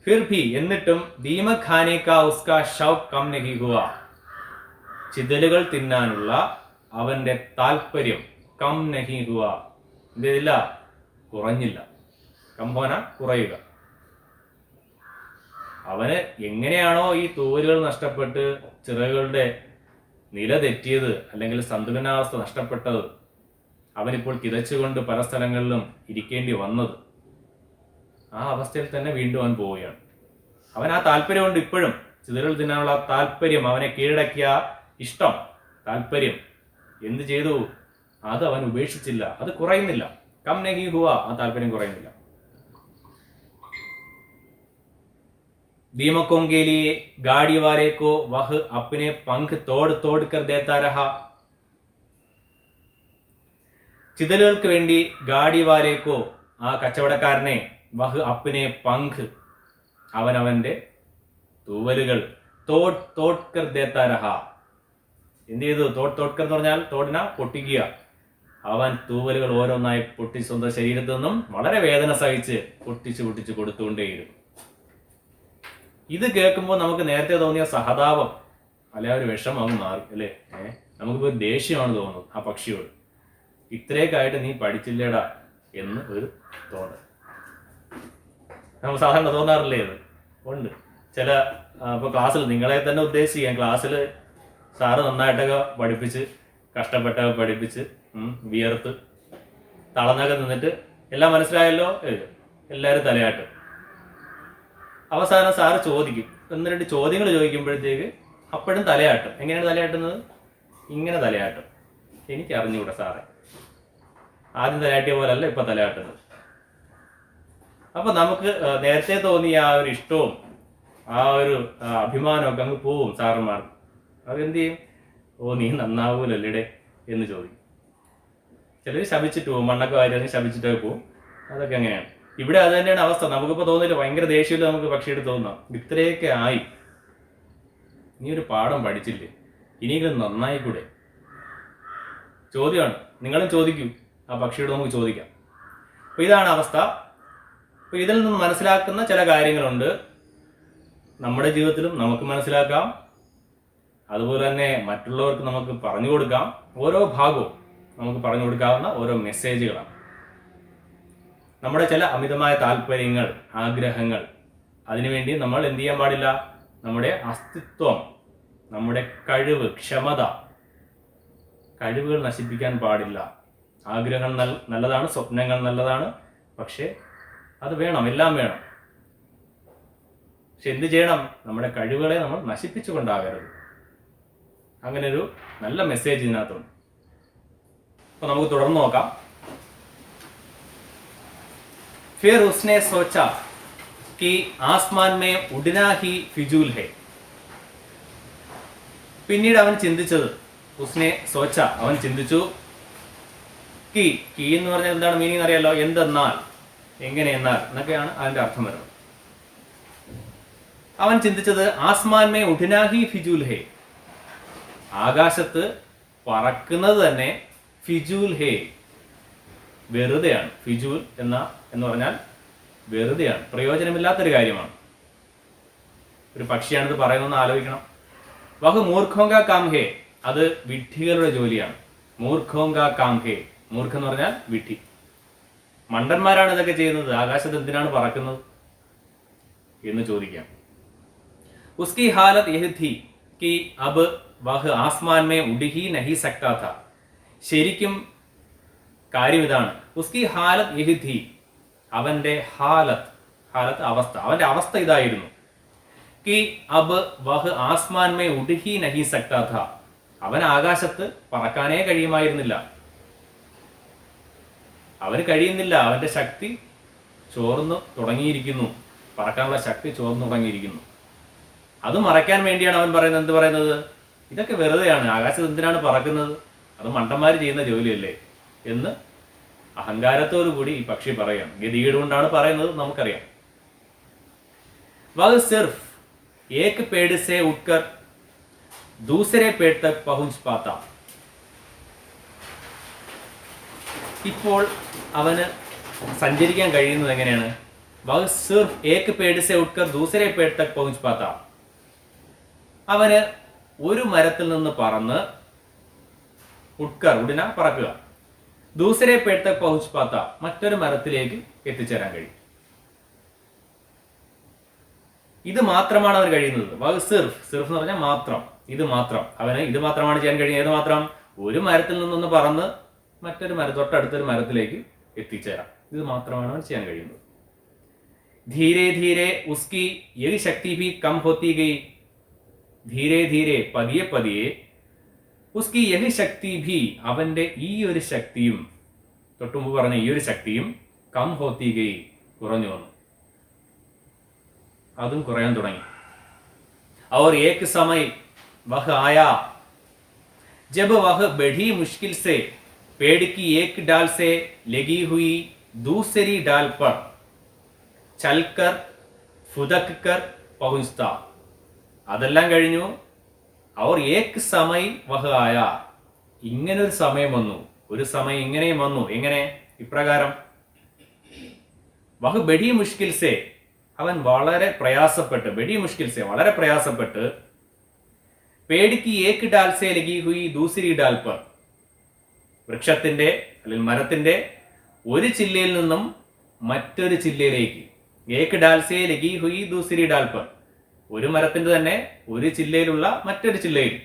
ഫിർ ഭി എന്നിട്ടും ദീമക് ഖാനെ കാ ഉസ്കാ ഷൗഖ് കം നഹി ഹുവ. ചിതലുകൾ തിന്നാനുള്ള അവന്റെ താല്പര്യം കം നഹി ഹുവ ഇതില്ല, കുറഞ്ഞില്ല. കംഭോന കുറയുക. അവന് എങ്ങനെയാണോ ഈ തൂവലുകൾ നഷ്ടപ്പെട്ട് ചിറകുകളുടെ നില തെറ്റിയത്, അല്ലെങ്കിൽ സന്തുലനാവസ്ഥ നഷ്ടപ്പെട്ടത്, അവനിപ്പോൾ കിതച്ചുകൊണ്ട് പല സ്ഥലങ്ങളിലും ഇരിക്കേണ്ടി വന്നത്, ആ അവസ്ഥയിൽ തന്നെ വീണ്ടും അവൻ പോവുകയാണ്. അവൻ ആ താല്പര്യം കൊണ്ട് ഇപ്പോഴും ചിതലുകൾ തിന്നാനുള്ള താല്പര്യം, അവനെ കീഴടക്കിയ ഇഷ്ടം, താല്പര്യം എന്ത് ചെയ്തു? അത് അവൻ ഉപേക്ഷിച്ചില്ല. അത് കുറയുന്നില്ല. കം നഹി ഹുവ, ആ താല്പര്യം കുറയുന്നില്ല. दीमकों के लिए गाड़ी वाले को वह अपने पंख तोड़ तोड़ कर देता रहा. ചിതലുകൾക്ക് വേണ്ടി ഗാഡി വാലേക്കോ, ആ കച്ചവടക്കാരനെ, വഹ് അപ്പിനെ പങ്ക്, അവനവന്റെ തൂവലുകൾ തോട് തോട് കർ ദേത്താ രഹ. എന്ത് ചെയ്തു? തോട് തോട് കർ എന്ന് പറഞ്ഞാൽ തോടിന പൊട്ടിക്കുക. അവൻ തൂവലുകൾ ഓരോന്നായി പൊട്ടി സ്വന്തം ശരീരത്തിൽ നിന്നും വളരെ വേദന സഹിച്ച് പൊട്ടിച്ച് കൊടുത്തുകൊണ്ടേയിരുന്നു. ഇത് കേൾക്കുമ്പോൾ നമുക്ക് നേരത്തെ തോന്നിയ സഹതാപം അല്ലെ ഒരു വിഷമം അങ്ങ് മാറി അല്ലേ. നമുക്കിപ്പോൾ ദേഷ്യമാണ് തോന്നുന്നത് ആ പക്ഷിയോട്. ഇത്രയൊക്കെയായിട്ട് നീ പഠിച്ചില്ലേടാ എന്ന് ഒരു തോന്നൽ നമുക്ക് സാധാരണ തോന്നാറില്ലേ? അത് ഉണ്ട്. ചില ഇപ്പോൾ ക്ലാസ്സിൽ, നിങ്ങളെ തന്നെ ഉദ്ദേശിക്കാം, ക്ലാസ്സിൽ സാറ് നന്നായിട്ടൊക്കെ പഠിപ്പിച്ച്, കഷ്ടപ്പെട്ടൊക്കെ പഠിപ്പിച്ച്, വിയർത്ത് തളർന്നൊക്കെ നിന്നിട്ട് എല്ലാം മനസ്സിലായല്ലോ, എല്ലാവരും തലയാട്ടും. അവസാനം സാറ് ചോദിക്കും, 1-2 ചോദ്യങ്ങൾ ചോദിക്കുമ്പോഴത്തേക്ക് അപ്പോഴും തലയാട്ടും. എങ്ങനെയാണ് തലയാട്ടുന്നത്? ഇങ്ങനെ തലയാട്ടും. എനിക്ക് അറിഞ്ഞുകൂടാ സാറേ, ആദ്യം തലയാട്ടിയ പോലല്ല ഇപ്പൊ തലയാട്ടുന്നത്. അപ്പൊ നമുക്ക് നേരത്തെ തോന്നിയ ആ ഒരു ഇഷ്ടവും ആ ഒരു അഭിമാനമൊക്കെ അങ്ങ് പോവും സാറന്മാർക്ക്. അതെന്ത് ചെയ്യും? ഓ നീ നന്നാവൂലല്ലേടെ എന്ന് ചോദിക്കും. ചിലർ ശപിച്ചിട്ട് പോകും, മണ്ണൊക്കെ വാരി ശപിച്ചിട്ടൊക്കെ പോവും. അതൊക്കെ അങ്ങനെയാണ്. ഇവിടെ അത് തന്നെയാണ് അവസ്ഥ. നമുക്കിപ്പോൾ തോന്നില്ല, ഭയങ്കര ദേഷ്യമില്ല നമുക്ക് പക്ഷിയുടെ തോന്നാം. ഇത്രയൊക്കെ ആയി, നീ ഒരു പാഠം പഠിച്ചില്ലേ, ഇനിയെങ്കിലും നന്നായിക്കൂടെ? ചോദ്യമാണ്. നിങ്ങളും ചോദിക്കൂ, ആ പക്ഷിയോട് നമുക്ക് ചോദിക്കാം. അപ്പൊ ഇതാണ് അവസ്ഥ. അപ്പൊ ഇതിൽ നിന്ന് മനസ്സിലാക്കുന്ന ചില കാര്യങ്ങളുണ്ട്. നമ്മുടെ ജീവിതത്തിലും നമുക്ക് മനസ്സിലാക്കാം, അതുപോലെ തന്നെ മറ്റുള്ളവർക്ക് നമുക്ക് പറഞ്ഞു കൊടുക്കാം. ഓരോ ഭാഗവും നമുക്ക് പറഞ്ഞു കൊടുക്കാവുന്ന ഓരോ മെസ്സേജുകളാണ്. നമ്മുടെ ചില അമിതമായ താല്പര്യങ്ങൾ, ആഗ്രഹങ്ങൾ, അതിനുവേണ്ടി നമ്മൾ എന്ത് ചെയ്യാൻ പാടില്ല? നമ്മുടെ അസ്തിത്വം, നമ്മുടെ കഴിവ്, ക്ഷമത, കഴിവുകൾ നശിപ്പിക്കാൻ പാടില്ല. ആഗ്രഹം നല്ലതാണ്, സ്വപ്നങ്ങൾ നല്ലതാണ്, പക്ഷെ അത് വേണം, എല്ലാം വേണം. പക്ഷെ എന്ത് ചെയ്യണം? നമ്മുടെ കഴിവുകളെ നമ്മൾ നശിപ്പിച്ചു കൊണ്ടാകരുത്. അങ്ങനെ ഒരു നല്ല മെസ്സേജ് ഇതിനകത്തുണ്ട്. അപ്പൊ നമുക്ക് തുടർന്ന് നോക്കാം. फिर उसने सोचा कि आसमान में उड़ना ही फिजूल है. പിന്നീട് അവൻ ചിന്തിച്ചത്, ഉസ്നെ സോച്ച, അവൻ ചിന്തിച്ചു, കി എന്ന് പറഞ്ഞാൽ എന്താണ് മീനിങ് അറിയാലോ, എന്തെന്നാൽ, എങ്ങനെ എന്നാൽ എന്നൊക്കെയാണ് അതിന്റെ അർത്ഥം വരുന്നത്. അവൻ ചിന്തിച്ചത് ആസ്മാൻ മേ ഉഡ്നാ ഹി ഫിജൂൽ ഹേ, ആകാശത്ത് പറക്കുന്നത് തന്നെ ഫിജൂൽ ഹേ, വെറുതെയാണ്. ഫിജൂൽ എന്ന് പറഞ്ഞാൽ വെറുതെയാണ്, പ്രയോജനമില്ലാത്തൊരു കാര്യമാണ്. ഒരു പക്ഷിയാണിത് പറയുന്നതെന്ന് ആലോചിക്കണം. വഹ് മൂർഖോങ്ക കാം ഹേ, അത് വിഡ്ഢികളുടെ ജോലിയാണ്. മൂർഖോങ്ക കാം ഹേ, മൂർഖ് എന്ന് പറഞ്ഞാൽ വിഡ്ഢി. മണ്ടന്മാരാണ് ഇതൊക്കെ ചെയ്യുന്നത്. ആകാശത്ത് എന്തിനാണ് പറക്കുന്നത് എന്ന് ചോദിക്കാം. ഉസ്കി ഹാലത്ത് യഹ് ഥി കി അബ് വഹ് ആസ്മാൻ മേ ഉഡ് ഹി നഹി സക്താ ഥാ. ശരിക്കും കാര്യം ഇതാണ്. ഉസ്കി ഹാലത്ത് യഹ് ഥി, അവന്റെ ഹാലത്ത്, ഹാലത്ത് അവസ്ഥ, അവന്റെ അവസ്ഥ ഇതായിരുന്നു. കി അബ് വഹ് ആസ്മാൻ മേ ഉഡ്ഹി നഹി സക്താ ഥാ, അവൻ ആകാശത്ത് പറക്കാനേ കഴിയുമായിരുന്നില്ല, അവന് കഴിയുന്നില്ല, അവന്റെ ശക്തി ചോർന്നു തുടങ്ങിയിരിക്കുന്നു, പറക്കാനുള്ള ശക്തി ചോർന്നു തുടങ്ങിയിരിക്കുന്നു. അത് മറയ്ക്കാൻ വേണ്ടിയാണ് അവൻ പറയുന്നത്, എന്ത് പറയുന്നത്, ഇതൊക്കെ വെറുതെയാണ്, ആകാശത്ത് എന്തിനാണ് പറക്കുന്നത്, അത് മണ്ടന്മാർ ചെയ്യുന്ന ജോലിയല്ലേ എന്ന് അഹങ്കാരത്തോടു കൂടി ഈ പക്ഷി പറയാം. ഗതികേട് കൊണ്ടാണ് പറയുന്നത്, നമുക്കറിയാം. വഹ് സിർഫ് ഏക് പേട് സേ ഉട്കർ ദൂസരെ പേട് തക് പഹുഞ്ച് പാത്ത, ഇപ്പോൾ അവന് സഞ്ചരിക്കാൻ കഴിയുന്നത് എങ്ങനെയാണ്? വഹ് സിർഫ് ഏക് പേട് സേ ഉട്കർ ദൂസരെ പേട് തക് പഹുഞ്ച് പാത്ത, അവന് ഒരു മരത്തിൽ നിന്ന് പറന്ന്, ഉട്കർ ഉടന പറക്കുക, ദൂസരെ പേട് തക് പഹുഞ്ച് പാത്ത, മറ്റൊരു മരത്തിലേക്ക് എത്തിച്ചേരാൻ കഴിയും. ഇത് മാത്രമാണ് അവന് കഴിയുന്നത്. വഹ് സിർഫ്, സിർഫ് എന്ന് പറഞ്ഞാൽ മാത്രം, ഇത് മാത്രം, അവന് ഇത് മാത്രമാണ് ചെയ്യാൻ കഴിയുന്നത്. ഏത് മാത്രം? ഒരു മരത്തിൽ നിന്നൊന്ന് പറന്ന് മറ്റൊരു തൊട്ടടുത്തൊരു മരത്തിലേക്ക് എത്തിച്ചേരാം. ഇത് മാത്രമാണ് അവൻ ചെയ്യാൻ കഴിയുന്നത്. ധീരെ ധീരെ ഉസ്കി യഹി ശക്തി ഭി കം ഹോത്തി ഗയി, ധീരെ ധീരെ പതിയെ പതിയെ, ഉസ്കി യഹി ശക്തി ഭി, അവന്റെ ഈ ഒരു ശക്തിയും, തൊട്ടുമുമ്പ് പറഞ്ഞ ഈ ഒരു ശക്തിയും, കം ഹോത്തി ഗയി, കുറഞ്ഞു വന്നു, അതും കുറയാൻ തുടങ്ങി. और एक समय वह आया जब वह बड़ी मुश्किल से पेड़ की एक डाल से लगी हुई दूसरी डाल पर चलकर फुदक कर पहुंचता. അതെല്ലാം കഴിഞ്ഞു. അവർ ഏക് സമയ് വഹ് ആയ, ഇങ്ങനൊരു സമയം വന്നു, ഒരു സമയം ഇങ്ങനെയും വന്നു. എങ്ങനെ? ഇപ്രകാരം. വഹ് ബഡി മുഷ്കിൽ സേ, അവൻ വളരെ പ്രയാസപ്പെട്ട്, ബഡി മുഷ്കിൽ സേ വളരെ പ്രയാസപ്പെട്ട്, പേടിക്ക് ഏക് ഡാൽ സേ ലഗി ഹുയി ദൂസരി ഡാൽ പർ, വൃക്ഷത്തിന്റെ അല്ലെങ്കിൽ മരത്തിന്റെ ഒരു ചില്ലയിൽ നിന്നും മറ്റൊരു ചില്ലയിലേക്ക്, ഏക് ഡാൽ സേ ലഗി ഹുയി ദൂസരി ഡാൽ പർ, ഒരു മരത്തിന്റെ തന്നെ ഒരു ചില്ലയിലുള്ള മറ്റൊരു ചില്ലയിൽ,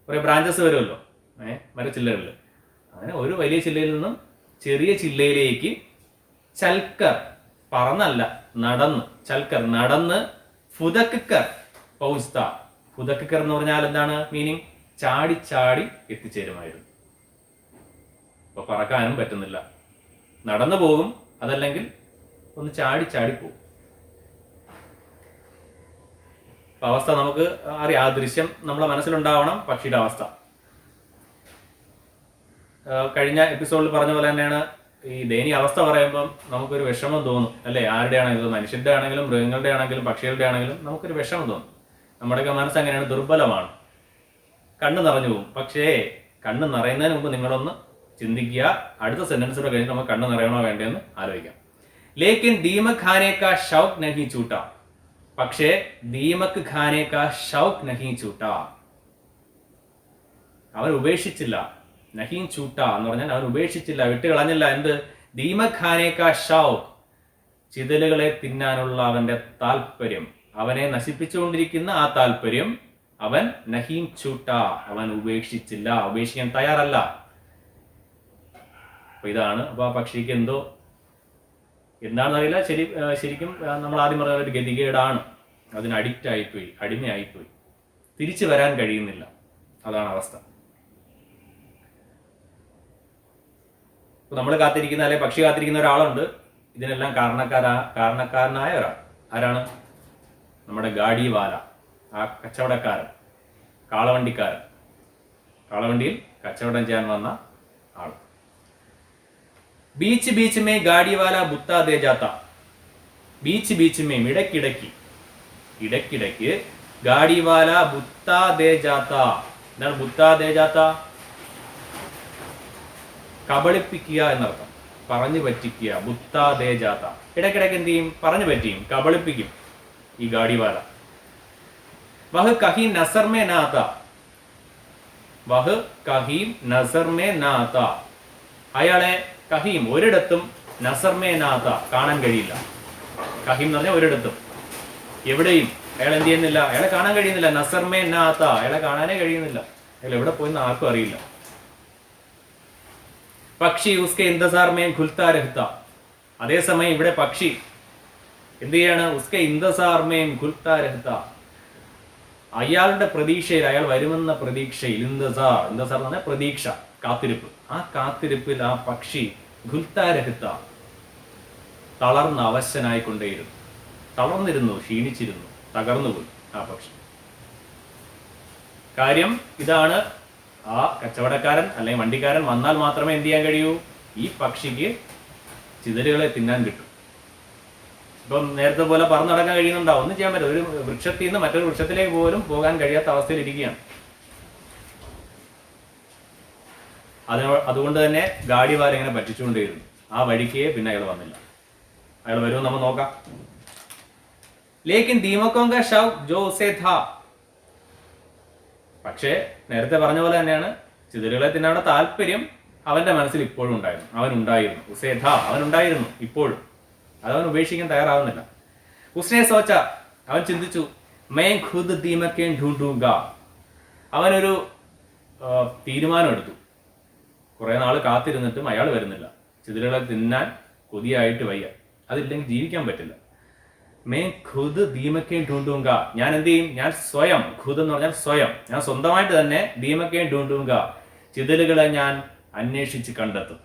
കുറെ ബ്രാഞ്ചസ് വരുമല്ലോ മരച്ചില്ലകളിൽ, അങ്ങനെ ഒരു വലിയ ചില്ലയിൽ നിന്നും ചെറിയ ചില്ലയിലേക്ക്, ചൽക്കർ പറന്നല്ല നടന്ന്, ചൽക്കർ നടന്ന്, ഫുദക്കർ പൗസ്ത, ഫുദക്കർ എന്ന് പറഞ്ഞാൽ എന്താണ് മീനിങ്? ചാടി ചാടി എത്തിച്ചേരുമായിരുന്നു. ഇപ്പൊ പറക്കാനും പറ്റുന്നില്ല, നടന്നു പോകും, അതല്ലെങ്കിൽ ഒന്ന് ചാടി ചാടി പോകും. അവസ്ഥ നമുക്ക് അറിയാം, ആ ദൃശ്യം നമ്മളെ മനസ്സിലുണ്ടാവണം. പക്ഷിയുടെ അവസ്ഥ കഴിഞ്ഞ എപ്പിസോഡിൽ പറഞ്ഞ പോലെ തന്നെയാണ്. ഈ ദയനീയ അവസ്ഥ പറയുമ്പം നമുക്കൊരു വിഷമം തോന്നും, അല്ലേ? ആരുടെ ആണെങ്കിലും, മനുഷ്യരുടെ ആണെങ്കിലും, മൃഗങ്ങളുടെ ആണെങ്കിലും, പക്ഷികളുടെ ആണെങ്കിലും നമുക്കൊരു വിഷമം തോന്നും. നമ്മുടെയൊക്കെ മനസ്സ് അങ്ങനെയാണ്, ദുർബലമാണ്, കണ്ണ് നിറഞ്ഞു പോകും. പക്ഷേ കണ്ണ് നിറയുന്നതിന് മുമ്പ് നിങ്ങളൊന്ന് ചിന്തിക്കുക, അടുത്ത സെന്റൻസിലൂടെ കഴിഞ്ഞ് നമുക്ക് കണ്ണ് നിറയണോ വേണ്ടതെന്ന് ആലോചിക്കാം. ലേക്കിൻ ദീമക് ഖാനെ കാ ഷൗക്ക് നഹി ചൂട്ടാ, പക്ഷേ ദീമക് ഖാനെ കാ ഷൗക്ക് നഹി ചൂട്ടാ, അവൻ ഉപേക്ഷിച്ചില്ല. നഹീം ചൂട്ട എന്ന് പറഞ്ഞാൽ അവൻ ഉപേക്ഷിച്ചില്ല, വിട്ടുകളഞ്ഞില്ല. എന്ത്? ദീമക് ഖാനെ കാ ഷൗക്ക്, ചിതലുകളെ തിന്നാനുള്ള അവന്റെ താല്പര്യം, അവനെ നശിപ്പിച്ചുകൊണ്ടിരിക്കുന്ന ആ താല്പര്യം അവൻ നഹീം ചൂട്ട, അവൻ ഉപേക്ഷിച്ചില്ല, ഉപേക്ഷിക്കാൻ തയ്യാറല്ല. അപ്പൊ ഇതാണ്. അപ്പൊ ആ പക്ഷിക്ക് എന്തോ എന്താണെന്നറിയില്ല, ശരിക്കും നമ്മൾ ആദ്യം പറഞ്ഞ ഒരു ഗതികേടാണ്, അതിന് അഡിക്റ്റ് ആയിപ്പോയി, അടിമയായിപ്പോയി, തിരിച്ചു വരാൻ കഴിയുന്നില്ല. അതാണ് അവസ്ഥ. നമ്മൾ കാത്തിരിക്കുന്ന, അല്ലെ പക്ഷി കാത്തിരിക്കുന്ന ഒരാളുണ്ട്, ഇതിനെല്ലാം കാരണക്കാരനായ ഒരാൾ. ആരാണ്? നമ്മുടെ ഗാഡിവാല, ആ കച്ചവടക്കാരൻ, കാളവണ്ടിക്കാരൻ, കാളവണ്ടിയിൽ കച്ചവടം ചെയ്യാൻ വന്ന ആൾ. ബീച്ച് ബീച്ച് മേ ഗാഡിവാല ബുത്താ ദേ ജാത്ത, ബീച്ച് ബീച്ച് മേ, ഇടയ്ക്കിടയ്ക്ക് ഗാഡിവാല ബുത്താ ദേ ജാത്ത. എന്താണ് ബുത്താ ദേ ജാത്ത? കബളിപ്പിക്കുക എന്നർത്ഥം, പറഞ്ഞു പറ്റിക്കുക. ബുത്താ ദേ ജാത്ത, ഇടയ്ക്കിടയ്ക്ക് എന്ത് ചെയ്യും? പറഞ്ഞു പറ്റിയും കബളിപ്പിക്കും ഈ ഗാഡിവാല. വഹ് കഹീം നസർ മേ നാ ആതാ, വഹ് കഹീം നസർ മേ നാ ആതാ, അയാളെ കഹീം ഒരിടത്തും, നസർ മേ നാ ആതാ കാണാൻ കഴിയില്ല. കഹീം എന്ന് പറഞ്ഞാൽ ഒരിടത്തും, എവിടെയും അയാൾ എന്ത് ചെയ്യുന്നില്ല, അയാളെ കാണാൻ കഴിയുന്നില്ല. നസർ മേ നാ ആതാ, അയാളെ കാണാനേ കഴിയുന്നില്ല, അയാൾ എവിടെ പോയെന്ന് ആർക്കും അറിയില്ല. പക്ഷി ഉസ്കെ ഇന്തസാർ മേ ഖുൽത്താ രഹ്താ. അതേസമയം ഇവിടെ പക്ഷി എന്ത് ചെയ്യാണ്? ഉസ്കെ ഇന്തസാർ മേ ഖുൽത്താ രഹ്താ. അയാളുടെ പ്രതീക്ഷയിൽ, അയാൾ വരുമെന്ന പ്രതീക്ഷയിൽ, ഇന്തസാർ എന്ന് പറഞ്ഞാൽ പ്രതീക്ഷ, കാത്തിരിപ്പ്. ആ കാത്തിരിപ്പിൽ ആ പക്ഷി ഖുൽത്താ രഹ്താ, തളർന്ന് അവശനായിക്കൊണ്ടേയിരുന്നു. തളർന്നിരുന്നു, ക്ഷീണിച്ചിരുന്നു, തകർന്നുപോയി ആ പക്ഷി. കാര്യം ഇതാണ്, ആ കച്ചവടക്കാരൻ അല്ലെങ്കിൽ വണ്ടിക്കാരൻ വന്നാൽ മാത്രമേ എന്ത് ചെയ്യാൻ കഴിയൂ? ഈ പക്ഷിക്ക് ചിതലുകളെ തിന്നാൻ കിട്ടും. ഇപ്പം നേരത്തെ പോലെ പറന്ന് നടക്കാൻ കഴിയുന്നുണ്ടാവും, ഒന്നും ചെയ്യാൻ പറ്റില്ല. ഒരു വൃക്ഷത്തിൽ നിന്ന് മറ്റൊരു വൃക്ഷത്തിലേക്ക് പോലും പോകാൻ കഴിയാത്ത അവസ്ഥയിൽ ഇരിക്കുകയാണ്. അതുകൊണ്ട് തന്നെ ഗാഡിവാരിങ്ങനെ പറ്റിച്ചുകൊണ്ടേയിരുന്നു. ആ വഴിക്ക് പിന്നെ അയാൾ വന്നില്ല. അയാൾ വരുമെന്ന് നമ്മൾ നോക്കാം. ലേക്കിൻ ദീമക്കോങ്ക ശവ് ജോ ഉസേ ഥാ. പക്ഷേ നേരത്തെ പറഞ്ഞ പോലെ തന്നെയാണ്, ചിതലുകളെ തിന്നാനുള്ള താല്പര്യം അവന്റെ മനസ്സിൽ ഇപ്പോഴും ഉണ്ടായിരുന്നു. അവനുണ്ടായിരുന്നു. ഉസേ ഥാ, അവനുണ്ടായിരുന്നു ഇപ്പോഴും. അതവൻ ഉപേക്ഷിക്കാൻ തയ്യാറാവുന്നില്ല. ഉസ്നെ സോച്ച, അവൻ ചിന്തിച്ചു. മേ ഖുദ് ദീമക്കെ ഢൂഢൂങ്ക. അവനൊരു തീരുമാനം എടുത്തു. കുറെ നാൾ കാത്തിരുന്നിട്ടും അയാൾ വരുന്നില്ല. ചിതലുകളെ തിന്നാൻ കൊതിയായിട്ട് വയ്യ, അതില്ലെങ്കിൽ ജീവിക്കാൻ പറ്റില്ല. മേ ഖുദ് ദീമക്കെ ഢൂഢൂങ്ക, ഞാൻ എന്ത് ചെയ്യും? ഞാൻ സ്വയം, ഖുദ് എന്ന് പറഞ്ഞാൽ സ്വയം, ഞാൻ സ്വന്തമായിട്ട് തന്നെ ദീമക്കെ ഢൂഢൂങ്ക, ചിതലുകളെ ഞാൻ അന്വേഷിച്ച് കണ്ടെത്തും.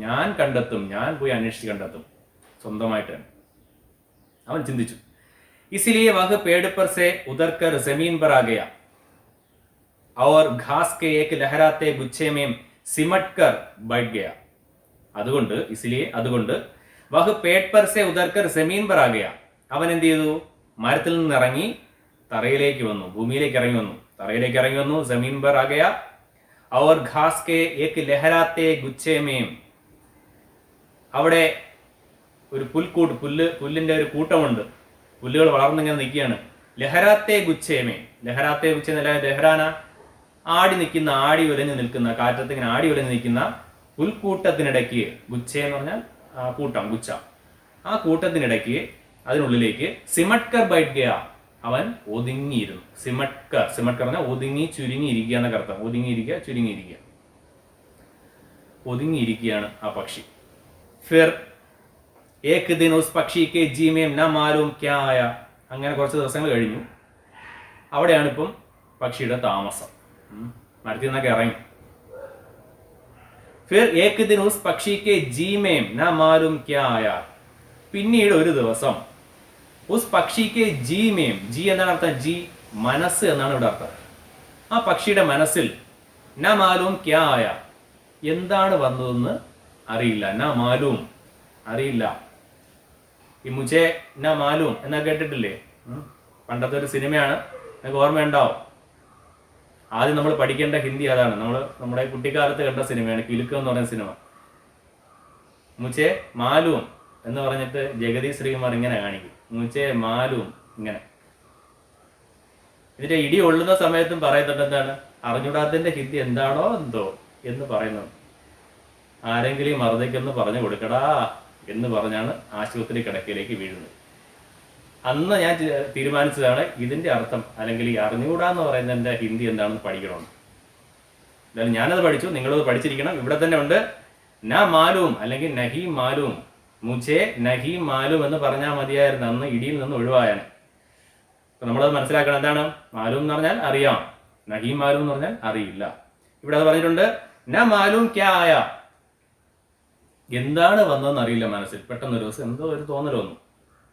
ഞാൻ കണ്ടെത്തും, ഞാൻ പോയി അന്വേഷിച്ച് കണ്ടെത്തും, സ്വന്തമായിട്ട് തന്നെ. അവൻ ചിന്തിച്ചു. इसलिए वह पेड़ पर से उतरकर जमीन पर आ गया और घास के एक लहराते गुच्छे में सिमटकर बैठ गया. അതുകൊണ്ട് അതുകൊണ്ട് വഹ് പേട് പർ സെ ഉതർക്കർ സെമീൻ പർ ആ ഗയ, അവൻ എന്ത് ചെയ്തു? മരത്തിൽ നിന്ന് ഇറങ്ങി തറയിലേക്ക് വന്നു, ഭൂമിയിലേക്ക് ഇറങ്ങി വന്നു, തറയിലേക്ക് ഇറങ്ങി വന്നു. ജമീൻ പർ ആ ഗയ और घास के एक लहराते गुच्छे में, അവിടെ ഒരു പുല്ലിന്റെ ഒരു കൂട്ടമുണ്ട്. പുല്ലുകൾ വളർന്നിങ്ങനെ നിൽക്കുകയാണ്. ലഹരാത്തെ ഗുച്ഛേമേ, ലഹരാത്തെ ഗുച്ഛ ലഹരാന, ആടി നിൽക്കുന്ന, ആടി ഉലഞ്ഞു നിൽക്കുന്ന, കാറ്റത്ത് ഇങ്ങനെ ആടി ഉലഞ്ഞു നിൽക്കുന്ന പുൽക്കൂട്ടത്തിനിടയ്ക്ക്, ഗുച്ഛ എന്ന് പറഞ്ഞാൽ കൂട്ടം, ഗുച്ഛ, ആ കൂട്ടത്തിനിടയ്ക്ക്, അതിനുള്ളിലേക്ക് സിമട്കർ ബൈറ്റ് ഗയ, അവൻ ഒതുങ്ങിയിരുന്നു. സിമട്കർ പറഞ്ഞാൽ ഒതുങ്ങി, ചുരുങ്ങിയിരിക്കുക എന്നൊക്കെ അർത്ഥം. ഒതുങ്ങിയിരിക്കുക, ചുരുങ്ങിയിരിക്കുക, ഒതുങ്ങിയിരിക്കുകയാണ് ആ പക്ഷി. ഫിർ ഏക് ദിൻ ഉസ് പക്ഷി കെ ജി മേം ന മാലൂം ക്യാ ആയ. അങ്ങനെ കുറച്ച് ദിവസങ്ങൾ കഴിഞ്ഞു. അവിടെയാണ് ഇപ്പം പക്ഷിയുടെ താമസം. മരത്തിൽ നിന്നൊക്കെ ഇറങ്ങി. ഫിർ ഏക് ദിൻ ഉസ് പക്ഷി കെ ജി മേം ന മാലൂം ക്യാ ആയ. പിന്നീട് ഒരു ദിവസം ഉസ് പക്ഷിക്ക് ജി മേം, ജി എന്നാണ് അർത്ഥം? ജി, മനസ്സ് എന്നാണ് ഇവിടെ അർത്ഥം. ആ പക്ഷിയുടെ മനസ്സിൽ ന മാലൂം ക്യാ ആയ, എന്താണ് വന്നതെന്ന് അറിയില്ല. ന മാലൂം, അറിയില്ല. ഈ മുജെ ന മാലൂം എന്നാ കേട്ടിട്ടില്ലേ? പണ്ടത്തെ ഒരു സിനിമയാണ്, നിങ്ങൾക്ക് ഓർമ്മയുണ്ടാവും. ആദ്യം നമ്മൾ പഠിക്കേണ്ട ഹിന്ദി അതാണ്. നമ്മുടെ കുട്ടിക്കാലത്ത് കണ്ട സിനിമയാണ് കിലുക്കം എന്ന് പറയുന്ന സിനിമ. മുജെ മാലൂം എന്ന് പറഞ്ഞിട്ട് ജഗതി ശ്രീകുമാർ ഇങ്ങനെ കാണിക്കും, മുജെ മാലൂം, ഇങ്ങനെ. ഇതിന്റെ ഇടി കൊള്ളുന്ന സമയത്തും പറയുന്നുണ്ട് എന്താണ്? അറിഞ്ഞൂടാത്തതിന്റെ ഹിന്ദി എന്താണോ എന്തോ എന്ന് പറയുന്നത്. ആരെങ്കിലും മറുതയ്ക്കൊന്ന് പറഞ്ഞു കൊടുക്കടാ എന്ന് പറഞ്ഞാണ് ആശുപത്രി കിടക്കയിലേക്ക് വീഴുന്നത്. അന്ന് ഞാൻ തീരുമാനിച്ചതാണ് ഇതിന്റെ അർത്ഥം, അല്ലെങ്കിൽ ഈ അറിഞ്ഞുകൂടാന്ന് പറയുന്നതിന്റെ ഹിന്ദി എന്താണെന്ന് പഠിക്കണമെന്ന്. എന്തായാലും ഞാനത് പഠിച്ചു, നിങ്ങളത് പഠിച്ചിരിക്കണം. ഇവിടെ തന്നെ ഉണ്ട് ന മാലൂം അല്ലെങ്കിൽ നഹി മാലൂം. മുജെ നഹി മാലൂം എന്ന് പറഞ്ഞാൽ മതിയായിരുന്നു, അന്ന് ഇടിയിൽ നിന്ന് ഒഴിവായാണ്. അപ്പൊ നമ്മളത് മനസ്സിലാക്കണം. എന്താണ് മാലൂം എന്ന് പറഞ്ഞാൽ അറിയാം, നഹി മാലൂം എന്ന് പറഞ്ഞാൽ അറിയില്ല. ഇവിടെ അത് പറഞ്ഞിട്ടുണ്ട് ന മാലൂം ക്യാ ആയ, എന്താണ് വന്നതെന്ന് അറിയില്ല മനസ്സിൽ. പെട്ടെന്ന് ഒരു ദിവസം എന്തോ ഒരു തോന്നൽ വന്നു.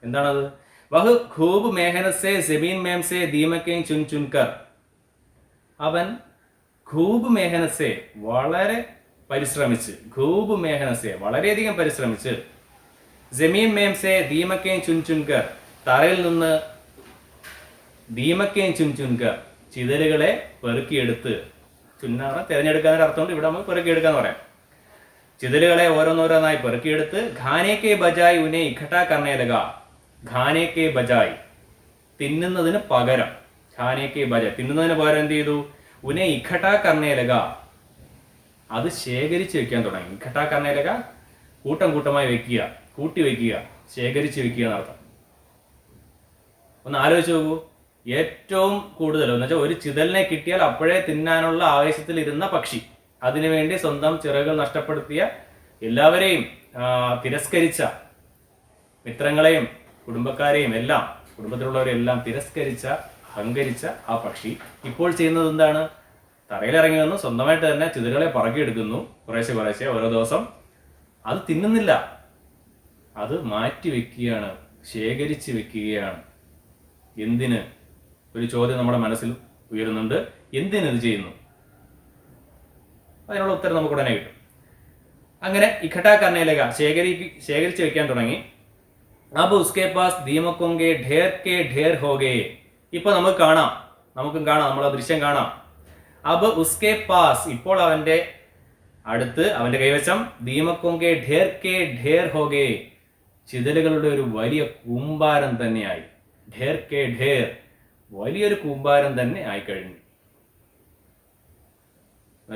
എന്താണത്? വഹ് ഖൂബ് മേഹനസെ ജമീൻ മേം സെ ദീമക്കെ ചുൻ ചുൻകർ. അവൻ ഖൂബ് മേഹനസെ, വളരെ പരിശ്രമിച്ച്, ഖൂബ് മേഹനസെ വളരെയധികം പരിശ്രമിച്ച്, ജമീൻ മേം സെ ദീമക്കെ ചുൻ ചുൻകർ, തറയിൽ നിന്ന് ദീമക്കെ ചുൻ ചുൻകർ, ചിതലുകളെ പെറുക്കിയെടുത്ത്. ചുന്നാറ തിരഞ്ഞെടുക്കാനൊരു അർത്ഥമുണ്ട്, ഇവിടെ നമുക്ക് പെറുക്കിയെടുക്കാന്ന് പറയാം. ചിതലുകളെ ഓരോന്നോരോന്നായി പെറുക്കിയെടുത്ത് ഖാനെ കെ ബജായ് ഉനെ ഇഖട്ടാ കർണേ ലഗ. ഖാനെ കെ ബജായ്, തിന്നുന്നതിന് പകരം, ഖാനെ കെ ബജായ്, തിന്നുന്നതിന് പകരം എന്ത് ചെയ്തു? ഉനെ ഇഖട്ടാ കർണേ ലഗ, അത് ശേഖരിച്ച് വെക്കാൻ തുടങ്ങി. ഇഖട്ടാ കർണേ ലഗ, കൂട്ടം കൂട്ടമായി വെക്കുക, കൂട്ടി വെക്കുക, ശേഖരിച്ച് വെക്കുക എന്നർത്ഥം. ഒന്ന് ആലോചിച്ച് നോക്കൂ. ഏറ്റവും കൂടുതൽ എന്ന് വെച്ചാൽ ഒരു ചിതലിനെ കിട്ടിയാൽ അപ്പോഴേ തിന്നാനുള്ള ആവേശത്തിൽ ഇരുന്ന പക്ഷി, അതിനുവേണ്ടി സ്വന്തം ചിറകുകൾ നഷ്ടപ്പെടുത്തിയ എല്ലാവരെയും തിരസ്കരിച്ച മിത്രങ്ങളെയും കുടുംബക്കാരെയും എല്ലാം, കുടുംബത്തിലുള്ളവരെല്ലാം തിരസ്കരിച്ച, അഹങ്കരിച്ച ആ പക്ഷി ഇപ്പോൾ ചെയ്യുന്നത് എന്താണ്? തറയിലിറങ്ങി വന്ന് സ്വന്തമായിട്ട് തന്നെ ചിതലുകളെ പറക്കിയെടുക്കുന്നു. കുറേശ്ശെ കുറേശ്ശെ ഓരോ ദിവസം. അത് തിന്നുന്നില്ല, അത് മാറ്റി വെക്കുകയാണ്, ശേഖരിച്ച് വെക്കുകയാണ്. എന്തിന്? ഒരു ചോദ്യം നമ്മുടെ മനസ്സിൽ ഉയരുന്നുണ്ട്. എന്തിന് ഇത് ചെയ്യുന്നു? അതിനുള്ള ഉത്തരം നമുക്ക് ഉടനെ കിട്ടും. അങ്ങനെ ഇഖട്ടാ കർണേലക ശേഖരിച്ച് വെക്കാൻ തുടങ്ങി. അബ് ഉസ്കെ പാസ് ദീമക്കൊങ്കെ ഢേർ ഹോഗേ. ഇപ്പൊ നമുക്കും കാണാം, നമ്മളെ ദൃശ്യം കാണാം. അബ് ഉസ്കെ പാസ്, ഇപ്പോൾ അവന്റെ അടുത്ത്, അവന്റെ കൈവശം ദീമക്കൊങ്കെ ഢേർ ഹോഗേ, ചിതലുകളുടെ ഒരു വലിയ കൂമ്പാരം തന്നെയായി. ഢേർ വലിയൊരു കൂമ്പാരം തന്നെ ആയിക്കഴിഞ്ഞു.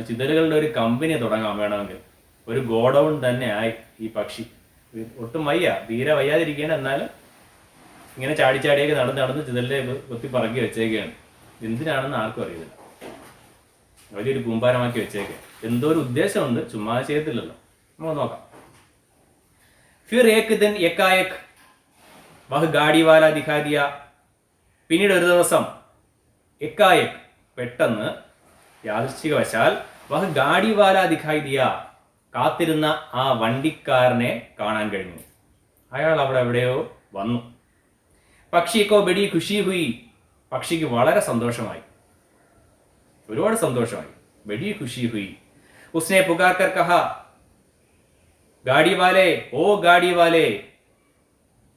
ചിതലുകളുടെ ഒരു കമ്പനി തുടങ്ങാൻ വേണമെങ്കിൽ ഒരു ഗോഡൌൺ തന്നെ ആയി ഈ പക്ഷി. ഒട്ടും വയ്യ, തീരെ വയ്യാതിരിക്കുകയാണ്. എന്നാലും ഇങ്ങനെ ചാടിച്ചാടിയൊക്കെ നടന്ന് ചിതലിലെ കൊത്തി പറക്കി വെച്ചേക്കുകയാണ്. എന്തിനാണെന്ന് ആർക്കും അറിയില്ല. വലിയൊരു കൂമ്പാരമാക്കി വെച്ചേക്കുക. എന്തോ ഒരു ഉദ്ദേശമുണ്ട്, ചുമ്മാ ചെയ്യത്തില്ലല്ലോ. നമുക്ക് നോക്കാം. ഫിർ ഏക് ദിൻ ഏകായേക് വഹ് ഗാഡി വാല ദിഖാ ദിയ. പിന്നീട് ഒരു ദിവസം ഏകായേക്, പെട്ടെന്ന്, യാദൃശ്ചികവശാൽ, വഹ് ഗാഡി വാല ദിഖായി ദിയ, കാത്തിരുന്ന ആ വണ്ടിക്കാരനെ കാണാൻ കഴിഞ്ഞു. അയാൾ അവിടെ എവിടെയോ വന്നു. പക്ഷിക്കോ ബഡി ഖുഷി ഹുയി, പക്ഷിക്ക് വളരെ സന്തോഷമായി, ഒരുപാട് സന്തോഷമായി. ബഡി ഖുഷി ഹുയി. ഉസ്നെ പുകാർ കർ കഹാ, ഗാഡി വാലേ, ഓ ഗാഡി വാലേ.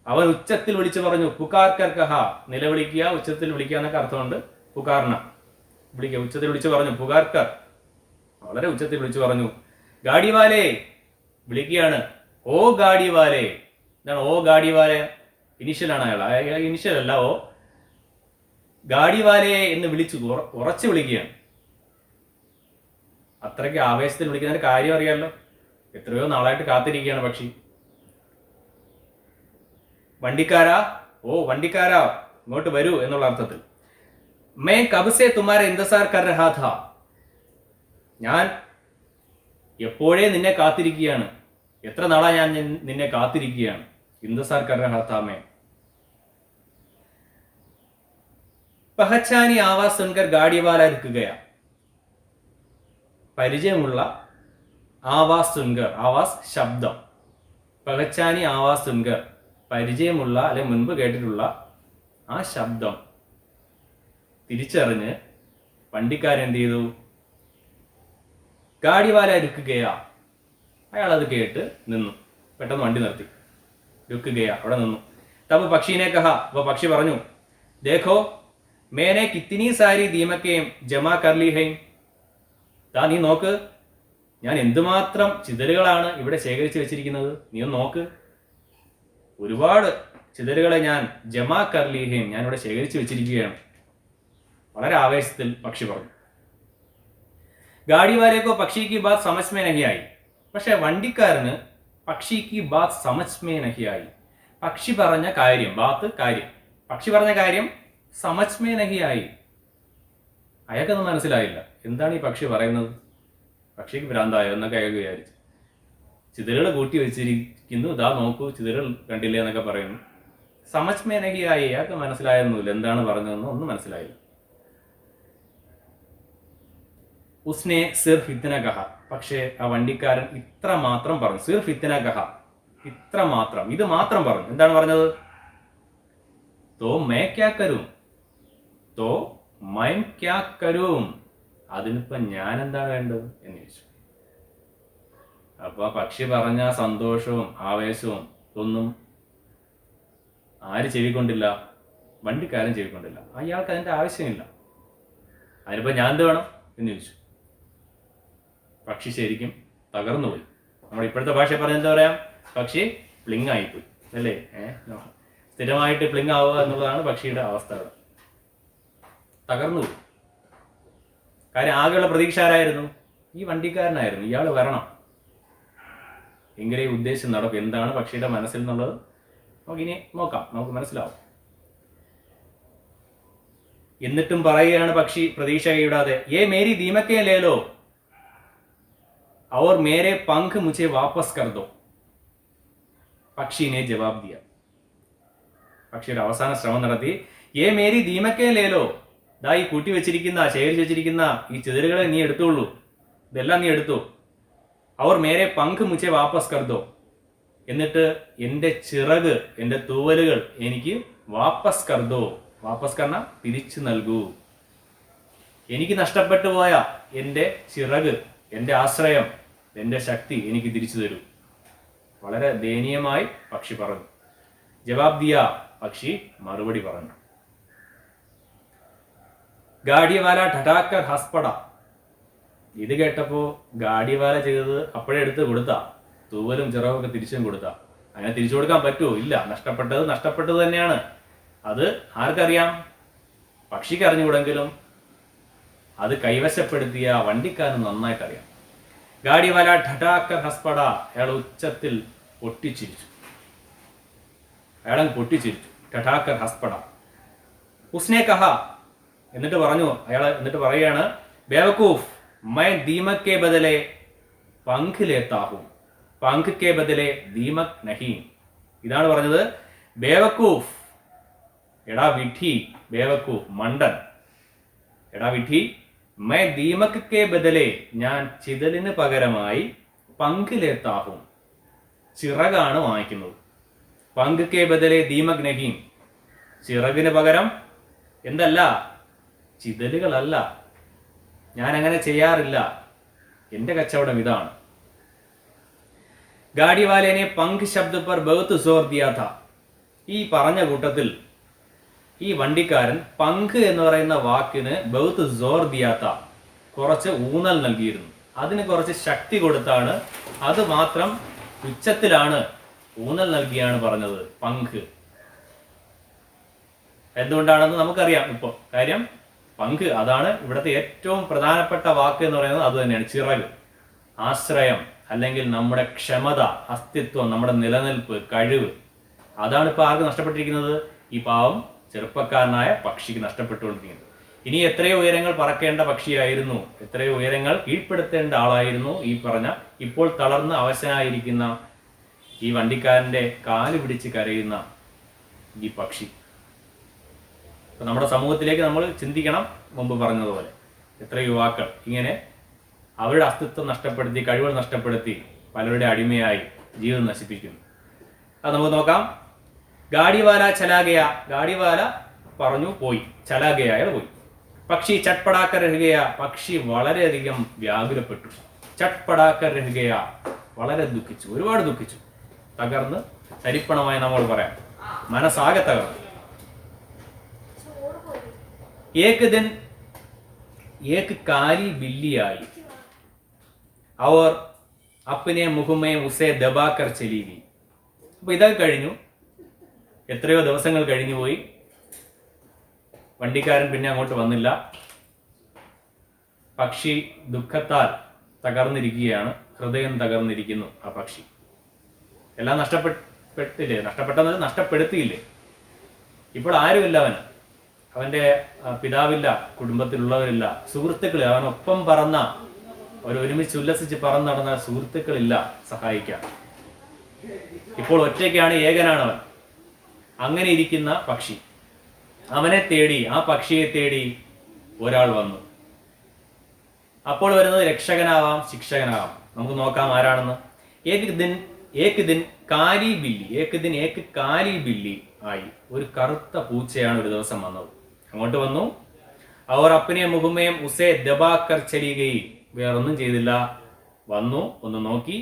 അവൻ ഉച്ചത്തിൽ വിളിച്ചു പറഞ്ഞു. പുകാർ കർ കഹാ, നിലവിളിക്കുക, ഉച്ചത്തിൽ വിളിക്കുക എന്നൊക്കെ അർത്ഥമുണ്ട്. പുകാർന, വിളിക്കുക, ഉച്ചത്തിൽ വിളിച്ചു പറഞ്ഞു. പുകാർ കർ, വളരെ ഉച്ചത്തിൽ വിളിച്ചു പറഞ്ഞു. ഗാഡി വാലേ, വിളിക്കുകയാണ്. ഓ ഗാഡി വാലേ. എന്താണ് ഓ ഗാഡി വാലേ? ഇനിഷ്യലാണ് അയാൾ, ഇനിഷ്യൽ അല്ല. ഓ ഗാഡി വാലേ എന്ന് വിളിച്ചു, ഉറച്ചു വിളിക്കുകയാണ്. അത്രയ്ക്ക് ആവേശത്തിൽ വിളിക്കുന്നതിന്റെ കാര്യം അറിയാമല്ലോ. എത്രയോ നാളായിട്ട് കാത്തിരിക്കുകയാണ് പക്ഷി. വണ്ടിക്കാരാ, ഓ വണ്ടിക്കാരാ, ഇങ്ങോട്ട് വരൂ എന്നുള്ള അർത്ഥത്തിൽ. മേ കബ്സെ തുമാരെ ഇന്തസാർ കർ രഹാ ഥാ, ഞാൻ എപ്പോഴേ നിന്നെ കാത്തിരിക്കുകയാണ്. എത്ര നാളാ ഞാൻ നിന്നെ കാത്തിരിക്കുകയാണ്. ഇന്തസാർ കർ രഹാ ഥാ മേ. പഹച്ചാനി ആവാസ് സുൻകർ ഗാഡി വാല രുക്കുകയാ. പരിചയമുള്ള ആവാസ് സുൻകർ, ആവാസ് ശബ്ദം, പഹച്ചാനി ആവാസ് സുൻകർ, പരിചയമുള്ള അല്ലെ മുൻപ് കേട്ടിട്ടുള്ള ആ ശബ്ദം തിരിച്ചറിഞ്ഞ് വണ്ടിക്കാരൻ എന്ത് ചെയ്തു? ഗാഡിവാല രുക്കുകയാ. അയാൾ അത് കേട്ട് നിന്നു. പെട്ടെന്ന് വണ്ടി നിർത്തി. രുക്കുകയാ, അവിടെ നിന്നു. തബ് പക്ഷീനെ കഹ, അപ്പൊ പക്ഷി പറഞ്ഞു. ദേഖോ മേനെ കിത്തിനി സാരി ദീമക്കയും ജമാ കർലി ഹൈ. താ നീ നോക്ക്, ഞാൻ എന്തുമാത്രം ചിതലുകളാണ് ഇവിടെ ശേഖരിച്ചു വെച്ചിരിക്കുന്നത്. നീ ഒന്ന് നോക്ക്. ഒരുപാട് ചിതലുകളെ ഞാൻ ജമാ കർലി ഹൈ, ഞാൻ ഇവിടെ ശേഖരിച്ചു വെച്ചിരിക്കുകയാണ്. വളരെ ആവേശത്തിൽ പക്ഷി പറഞ്ഞു. ഗാഡി വാലേക്കോ പക്ഷിക്ക് ബാത് സമജ് മേ നഹി ആയി. പക്ഷെ വണ്ടിക്കാരന് പക്ഷിക്ക് ബാത് സമജ് മേ നഹി ആയി. പക്ഷി പറഞ്ഞ കാര്യം, ബാത്ത് കാര്യം, പക്ഷി പറഞ്ഞ കാര്യം സമജ് മേ നഹി ആയി. അയാൾക്കൊന്നും മനസ്സിലായില്ല. എന്താണ് ഈ പക്ഷി പറയുന്നത്? പക്ഷിക്ക് ഭ്രാന്തായോ എന്നൊക്കെ അയാൾ വിചാരിച്ചു. ചിതലുകൾ കൂട്ടി വെച്ചിരിക്കുന്നു, ഇതാ നോക്കൂ ചിതലുകൾ കണ്ടില്ലേ എന്നൊക്കെ പറയുന്നു. സമജ് മേ നഹി ആയി. അയാൾക്ക് മനസ്സിലായൊന്നുമില്ല എന്താണ് പറഞ്ഞതെന്ന്, ഒന്നും മനസ്സിലായില്ല. ഉസ്നെ സിർഫ് ഇത്തന കഹ, പക്ഷേ ആ വണ്ടിക്കാരൻ ഇത്ര മാത്രം പറഞ്ഞു. സിർഫ് ഇത്തന കഹ, ഇത്ര മാത്രം, ഇത് മാത്രം പറഞ്ഞു. എന്താണ് പറഞ്ഞത്? തോ മേ ക്യാ കരും, തോ മൈൻ ക്യാ കരും, അതിനിപ്പോ ഞാൻ എന്താണ് വേണ്ടത് എന്ന് ചോദിച്ചു. അപ്പൊ പക്ഷി പറഞ്ഞ സന്തോഷവും ആവേശവും ഒന്നും ആര് ചെവിക്കൊണ്ടില്ല? വണ്ടിക്കാരൻ ചെവിക്കൊണ്ടില്ല. അയാൾക്ക് അതിന്റെ ആവശ്യമില്ല. അതിനിപ്പോ ഞാൻ എന്ത് വേണം എന്ന് ചോദിച്ചു. പക്ഷി ശരിക്കും തകർന്നുപോയി. നമ്മൾ ഇപ്പോഴത്തെ ഭാഷ പറഞ്ഞ എന്താ പറയാം? പക്ഷി പ്ലിങ് ആയിപ്പോയി അല്ലേ? സ്ഥിരമായിട്ട് പ്ലിങ് ആവുക എന്നുള്ളതാണ് പക്ഷിയുടെ അവസ്ഥ. തകർന്നുപോയി. കാര്യം ആകെയുള്ള പ്രതീക്ഷ ആരായിരുന്നു? ഈ വണ്ടിക്കാരനായിരുന്നു. ഇയാൾ വരണം, എങ്കിലേ ഉദ്ദേശം നടക്കും. എന്താണ് പക്ഷിയുടെ മനസ്സിൽ എന്നുള്ളത് നമുക്കിനി നോക്കാം, നമുക്ക് മനസ്സിലാവും. എന്നിട്ടും പറയുകയാണ് പക്ഷി പ്രതീക്ഷ കൈവിടാതെ, ഏ മേരി ദീമക്കേ ലേലോ, और मेरे पंख मुझे वापस कर दो. പക്ഷി ने जवाब दिया. പക്ഷിയുടെ അവസാന ശ്രമം നടത്തി. ഏ മേരി ദീമക്കേ ലേലോ, ദാ ഈ കൂട്ടി വെച്ചിരിക്കുന്ന ശേഖരിച്ച് വെച്ചിരിക്കുന്ന ഈ ചിതലുകളെ നീ എടുത്തോളൂ, ഇതെല്ലാം നീ എടുത്തു. അവർ മേരെ പങ്ക് മുझे വാപ്പസ് കർദോ, എന്നിട്ട് എൻ്റെ ചിറക്, എൻ്റെ തൂവലുകൾ എനിക്ക് വാപ്പസ് കർദോ. വാപ്പസ് കർണ തിരിച്ചു നൽകൂ. എനിക്ക് നഷ്ടപ്പെട്ടു പോയ എൻ്റെ ചിറക്, എൻ്റെ ആശ്രയം, എൻ്റെ ശക്തി എനിക്ക് തിരിച്ചു തരൂ. വളരെ ദയനീയമായി പക്ഷി പറഞ്ഞു. ജവാബ് ദിയ, പക്ഷി മറുപടി പറഞ്ഞു. ഗാഡിവാല ഠടാക്കർ ഹസ്പട. ഇത് കേട്ടപ്പോ ഗാഡിവാല ചെയ്തത് അപ്പോഴേ എടുത്ത് കൊടുത്താ, തൂവലും ചിറകൊക്കെ തിരിച്ചും കൊടുത്താ. അങ്ങനെ തിരിച്ചു കൊടുക്കാൻ പറ്റുമോ? ഇല്ല. നഷ്ടപ്പെട്ടത് തന്നെയാണ്. അത് ആർക്കറിയാം? പക്ഷിക്ക് അറിഞ്ഞുകൂടെങ്കിലും അത് കൈവശപ്പെടുത്തിയ വണ്ടിക്കാരന് നന്നായിട്ടറിയാം. ഗാഡിവാല ഠടാക്കർ ഹസ്പട. അയാൾ ഉച്ചത്തിൽ പൊട്ടിച്ചിരിച്ചു. ഠടാക്കർ ഹസ്പട. ഉസ്നെ കഹ, എന്നിട്ട് പറഞ്ഞു, എന്നിട്ട് പറയുകയാണ്, ബേവക്കൂഫ് മൈ ദീമക് കെ ബദലെ പങ്ക് ലേത്താ ഹൂം, പങ്ക് കെ ബദലെ ദീമക് നഹീം. ഇതാണ് പറഞ്ഞത്. ബേവക്കൂഫ്, എടാ വിഡ്ഢി, ബേവക്കൂഫ് മണ്ടൻ, എടാ വിഡ്ഢി, മൈ ദീമക് കെ ബദലെ, ഞാൻ ചിതലിന് പകരമായി പങ്ക് ലേത്താ ഹൂം, ചിറകാണ് വാങ്ങിക്കുന്നത്. പങ്ക് കെ ബദലെ ദീമക് നഹീം, ചിറകിന് പകരം എന്തല്ല, ചിതലുകളല്ല. ഞാൻ അങ്ങനെ ചെയ്യാറില്ല. എൻ്റെ കച്ചവടം ഇതാണ്. ഗാഡിവാലേനെ പങ്ക് ശബ്ദ പർ ബഹുത് സോർ ദിയാ താ. ഈ പറഞ്ഞ കൂട്ടത്തിൽ ഈ വണ്ടിക്കാരൻ പങ്ക് എന്ന് പറയുന്ന വാക്കിന് ബഹുത് സോർ ദിയാ താ, കുറച്ച് ഊന്നൽ നൽകിയിരുന്നു. അതിന് കുറച്ച് ശക്തി കൊടുത്താണ്, അത് മാത്രം ഉച്ചത്തിലാണ്, ഊന്നൽ നൽകിയാണ് പറഞ്ഞത് പങ്ക്. എന്തുകൊണ്ടാണെന്ന് നമുക്കറിയാം ഇപ്പോൾ. കാര്യം പങ്ക്, അതാണ് ഇവിടുത്തെ ഏറ്റവും പ്രധാനപ്പെട്ട വാക്ക് എന്ന് പറയുന്നത്. അത് തന്നെയാണ്, ചിറക്, ആശ്രയം, അല്ലെങ്കിൽ നമ്മുടെ ക്ഷമത, അസ്തിത്വം, നമ്മുടെ നിലനിൽപ്പ്, കഴിവ്. അതാണ് ഇപ്പോൾ ആർക്ക് നഷ്ടപ്പെട്ടിരിക്കുന്നത്? ഈ പാവം ചെറുപ്പക്കാരനായ പക്ഷിക്ക് നഷ്ടപ്പെട്ടുകൊണ്ടിരിക്കുന്നത്. ഇനി എത്രയോ ഉയരങ്ങൾ പറക്കേണ്ട പക്ഷിയായിരുന്നു, എത്രയോ ഉയരങ്ങൾ കീഴ്പ്പെടുത്തേണ്ട ആളായിരുന്നു ഈ പറഞ്ഞ, ഇപ്പോൾ തളർന്ന് അവശനായിരിക്കുന്ന ഈ വണ്ടിക്കാരൻ്റെ കാല് പിടിച്ച് കരയുന്ന ഈ പക്ഷി. അപ്പം നമ്മുടെ സമൂഹത്തിലേക്ക് നമ്മൾ ചിന്തിക്കണം. മുമ്പ് പറഞ്ഞതുപോലെ എത്ര യുവാക്കൾ ഇങ്ങനെ അവരുടെ അസ്തിത്വം നഷ്ടപ്പെടുത്തി, കഴിവുകൾ നഷ്ടപ്പെടുത്തി, പലരുടെ അടിമയായി ജീവിതം നശിപ്പിക്കുന്നു. അത് നമുക്ക് നോക്കാം. ഗാഡിവാല ചലാഗയ. ഗാഡിവാല പറഞ്ഞു, പോയി. ചലാഗയ, അയാൾ പോയി. പക്ഷി ചട്പടാക്കർ രഹുകയ. പക്ഷി വളരെയധികം വ്യാകുലപ്പെട്ടു. ചട്പടാക്കർ രഹുകയ, വളരെ ദുഃഖിച്ചു, ഒരുപാട് ദുഃഖിച്ചു. തകർന്ന് തരിപ്പണമായി നമ്മൾ പറയാം, മനസ്സാകെ തകർന്നു. एक दिन एक काली बिल्ली आई और अपने मुख में उसे दबाकर चली गई. അപ്പോൾ ഇതൊക്കെ കഴിഞ്ഞു, എത്രയോ ദിവസങ്ങൾ കഴിഞ്ഞു പോയി. വണ്ടിക്കാരൻ പിന്നെ അങ്ങോട്ട് വന്നില്ല. പക്ഷി ദുഃഖത്താൽ തകർന്നിരിക്കുകയാണ്, ഹൃദയം തകർന്നിരിക്കുന്നു ആ പക്ഷി. എല്ലാം നഷ്ടപ്പെട്ടില്ലേ? നഷ്ടപ്പെടുത്തിയില്ലേ? ഇപ്പോൾ ആരുമില്ല അവന്. അവൻ്റെ പിതാവില്ല, കുടുംബത്തിലുള്ളവരില്ല, സുഹൃത്തുക്കളില്ല, അവനൊപ്പം പറന്ന, ഒരുമിച്ച് ഉല്ലസിച്ച് പറന്ന് നടന്ന സുഹൃത്തുക്കളില്ല സഹായിക്കാൻ. ഇപ്പോൾ ഒറ്റയ്ക്കാണ്, ഏകനാണ് അവൻ. അങ്ങനെ ഇരിക്കുന്ന പക്ഷി, അവനെ തേടി, ആ പക്ഷിയെ തേടി ഒരാൾ വന്നു. അപ്പോൾ വരുന്നത് രക്ഷകനാവാം, ശിക്ഷകനാവാം. നമുക്ക് നോക്കാം ആരാണെന്ന്. ഏക് ദിൻ കാലി ബില്ലി, ഏക് കാലി ബില്ലി ആയി. ഒരു കറുത്ത പൂച്ചയാണ് ഒരു ദിവസം വന്നത്. അങ്ങോട്ട് വന്നു. അവർ അപ്പനെ മുഖമേയും ഉസേ ദബാക്കർ ചലിയുകയും, വേറൊന്നും ചെയ്തില്ല. വന്നു, ഒന്ന് നോക്കി.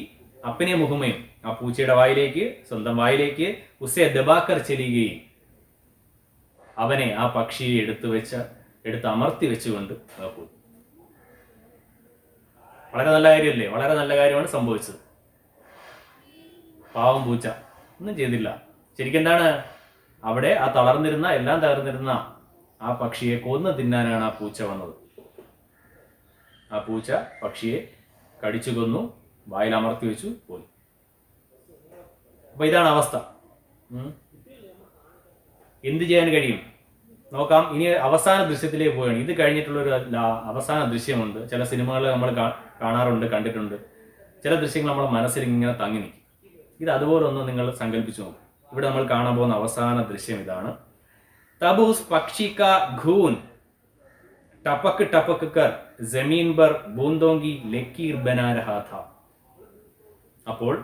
അപ്പനെ മുഖമേയും, ആ പൂച്ചയുടെ വായിലേക്ക്, സ്വന്തം വായിലേക്ക്, ഉസേ ദബാക്കർ ചലിയുകയും, അവനെ, ആ പക്ഷിയെ എടുത്ത് അമർത്തി വെച്ചുകൊണ്ട് പോയി. വളരെ നല്ല കാര്യമല്ലേ? വളരെ നല്ല കാര്യമാണ് സംഭവിച്ചത്. പാവം പൂച്ച ഒന്നും ചെയ്തില്ല. ശരിക്കും എന്താണ്, അവിടെ ആ തളർന്നിരുന്ന, എല്ലാം തകർന്നിരുന്ന ആ പക്ഷിയെ കൊന്നു തിന്നാനാണ് ആ പൂച്ച വന്നത്. ആ പൂച്ച പക്ഷിയെ കടിച്ചു കൊന്നു, വായിൽ അമർത്തി വെച്ചു, പോയി. അപ്പൊ ഇതാണ് അവസ്ഥ. എന്ത് ചെയ്യാൻ കഴിയും? നോക്കാം. ഇനി അവസാന ദൃശ്യത്തിലേക്ക് പോവുകയാണ്. ഇത് കഴിഞ്ഞിട്ടുള്ളൊരു അവസാന ദൃശ്യമുണ്ട്. ചില സിനിമകൾ നമ്മൾ കാണാറുണ്ട്, കണ്ടിട്ടുണ്ട്. ചില ദൃശ്യങ്ങൾ നമ്മുടെ മനസ്സിൽ ഇങ്ങനെ തങ്ങി നിൽക്കും. ഇത് അതുപോലെ ഒന്ന് നിങ്ങൾ സങ്കല്പിച്ചു നോക്കും. ഇവിടെ നമ്മൾ കാണാൻ പോകുന്ന അവസാന ദൃശ്യം ഇതാണ്. തബൂസ് പക്ഷി കാ ഘൂൻ ടപക് ടപക് കർ ജമീൻ पर ബൂന്തോങ്കി ലക്കീർ ബനാ രഹാ ഥാ. അപ്പോൾ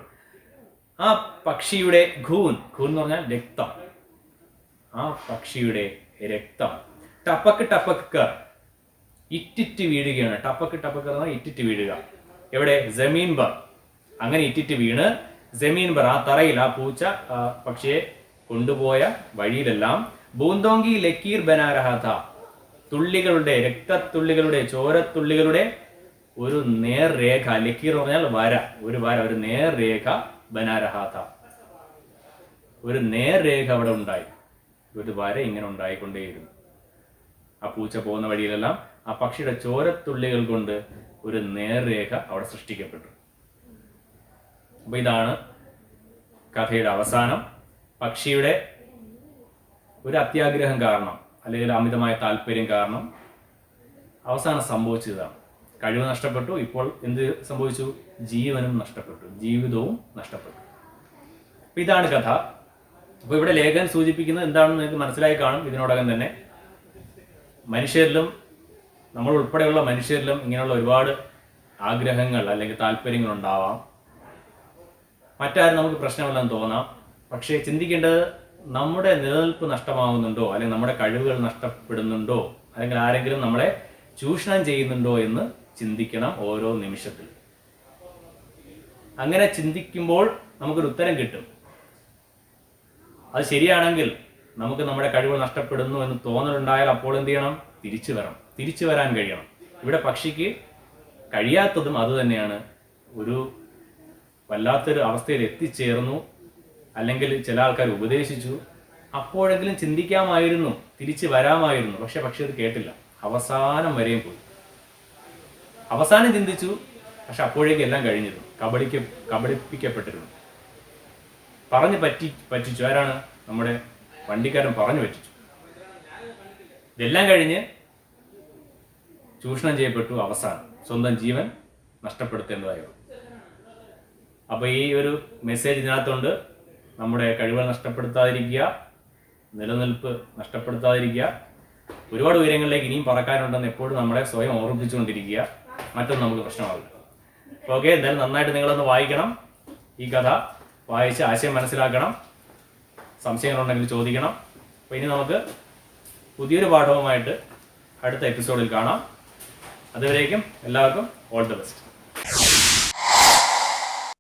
ആ പക്ഷിയുടെ ഘൂൻ എന്ന് പറഞ്ഞാൽ രക്തം, ആ പക്ഷിയുടെ രക്തം ടപക് ടപക് കർ ഇറ്റിറ്റ് വീഴുകയാണ്. ടപക് ടപക് പറഞ്ഞാൽ ഇറ്റിറ്റ് വീഴുക. എവിടെ? ജമീൻ ബർ. അങ്ങനെ ഇറ്റിറ്റ് വീണ് ജമീൻ ബർ, ആ തറയിൽ, ആ പൂച്ച പക്ഷിയെ കൊണ്ടുപോയ വഴിയിലെല്ലാം ബൂന്തോങ്കി ലക്കീർ ബനാ രഹാ ഥാ, തുള്ളികളുടെ, രക്തത്തുള്ളികളുടെ, ചോരത്തുള്ളികളുടെ ഒരു നേർരേഖ, ലക്കീർ എന്ന് പറഞ്ഞാൽ വര, ഒരു വര, ഒരു നേർരേഖ ബനാ രഹാ ഥാ, ഒരു നേർരേഖ അവിടെ ഉണ്ടായി, ഒരു വര ഇങ്ങനെ ഉണ്ടായിക്കൊണ്ടേയിരുന്നു. ആ പൂച്ച പോകുന്ന വഴിയിലെല്ലാം ആ പക്ഷിയുടെ ചോരത്തുള്ളികൾ കൊണ്ട് ഒരു നേർരേഖ അവിടെ സൃഷ്ടിക്കപ്പെട്ടു. അപ്പൊ ഇതാണ് കഥയുടെ അവസാനം. പക്ഷിയുടെ ഒരു അത്യാഗ്രഹം കാരണം, അല്ലെങ്കിൽ അമിതമായ താല്പര്യം കാരണം അവസാനം സംഭവിച്ചതാണ്. കഴിവ് നഷ്ടപ്പെട്ടു. ഇപ്പോൾ എന്ത് സംഭവിച്ചു? ജീവനും നഷ്ടപ്പെട്ടു, ജീവിതവും നഷ്ടപ്പെട്ടു. അപ്പൊ ഇതാണ് കഥ. അപ്പൊ ഇവിടെ ലേഖകൻ സൂചിപ്പിക്കുന്നത് എന്താണെന്ന് നിങ്ങൾക്ക് മനസ്സിലായി കാണും ഇതിനോടകം തന്നെ. മനുഷ്യരിലും, നമ്മൾ ഉൾപ്പെടെയുള്ള മനുഷ്യരിലും ഇങ്ങനെയുള്ള ഒരുപാട് ആഗ്രഹങ്ങൾ അല്ലെങ്കിൽ താല്പര്യങ്ങൾ ഉണ്ടാവാം. മറ്റാരും നമുക്ക് പ്രശ്നമില്ലെന്ന് തോന്നാം. പക്ഷേ ചിന്തിക്കേണ്ടത് നമ്മുടെ നിലനിൽപ്പ് നഷ്ടമാകുന്നുണ്ടോ, അല്ലെങ്കിൽ നമ്മുടെ കഴിവുകൾ നഷ്ടപ്പെടുന്നുണ്ടോ, അല്ലെങ്കിൽ ആരെങ്കിലും നമ്മളെ ചൂഷണം ചെയ്യുന്നുണ്ടോ എന്ന് ചിന്തിക്കണം ഓരോ നിമിഷത്തിൽ. അങ്ങനെ ചിന്തിക്കുമ്പോൾ നമുക്കൊരു ഉത്തരം കിട്ടും. അത് ശരിയാണെങ്കിൽ, നമുക്ക് നമ്മുടെ കഴിവുകൾ നഷ്ടപ്പെടുന്നു എന്ന് തോന്നലുണ്ടായാൽ അപ്പോൾ എന്ത് ചെയ്യണം? തിരിച്ചു വരാൻ കഴിയണം. ഇവിടെ പക്ഷിക്ക് കഴിയാത്തതും അതുതന്നെയാണ്. ഒരു വല്ലാത്തൊരു അവസ്ഥയിൽ എത്തിച്ചേർന്നു, അല്ലെങ്കിൽ ചില ആൾക്കാർ ഉപദേശിച്ചു, അപ്പോഴെങ്കിലും ചിന്തിക്കാമായിരുന്നു, തിരിച്ചു വരാമായിരുന്നു. പക്ഷെ അത് കേട്ടില്ല, അവസാനം വരെയും പോയി. അവസാനം ചിന്തിച്ചു, പക്ഷെ അപ്പോഴേക്കും എല്ലാം കഴിഞ്ഞിരുന്നു, കബളിപ്പിക്കപ്പെട്ടിരുന്നു, പറഞ്ഞു പറ്റിച്ചു. ആരാണ്? നമ്മുടെ വണ്ടിക്കാരൻ പറഞ്ഞു പറ്റിച്ചു. ഇതെല്ലാം കഴിഞ്ഞ് ചൂഷണം ചെയ്യപ്പെട്ടു, അവസാനം സ്വന്തം ജീവൻ നഷ്ടപ്പെടുത്തേണ്ടതായി വന്നു. അപ്പൊ ഈ ഒരു മെസ്സേജ് ഇതിനകത്തുണ്ട്. നമ്മുടെ കഴിവുകൾ നഷ്ടപ്പെടുത്താതിരിക്കുക, നിലനിൽപ്പ് നഷ്ടപ്പെടുത്താതിരിക്കുക, ഒരുപാട് ഉയരങ്ങളിലേക്ക് ഇനിയും പറക്കാനുണ്ടെന്ന് എപ്പോഴും നമ്മളെ സ്വയം ഓർമ്മിപ്പിച്ചുകൊണ്ടിരിക്കുക. മറ്റൊന്നും നമുക്ക് പ്രശ്നമാവില്ല. അപ്പോൾ ഓക്കെ, എന്തായാലും നന്നായിട്ട് നിങ്ങളൊന്ന് വായിക്കണം, ഈ കഥ വായിച്ച് ആശയം മനസ്സിലാക്കണം, സംശയങ്ങളുണ്ടെങ്കിൽ ചോദിക്കണം. അപ്പോൾ ഇനി നമുക്ക് പുതിയൊരു പാഠവുമായിട്ട് അടുത്ത എപ്പിസോഡിൽ കാണാം. അതുവരേക്കും എല്ലാവർക്കും ഓൾ ദി ബെസ്റ്റ്.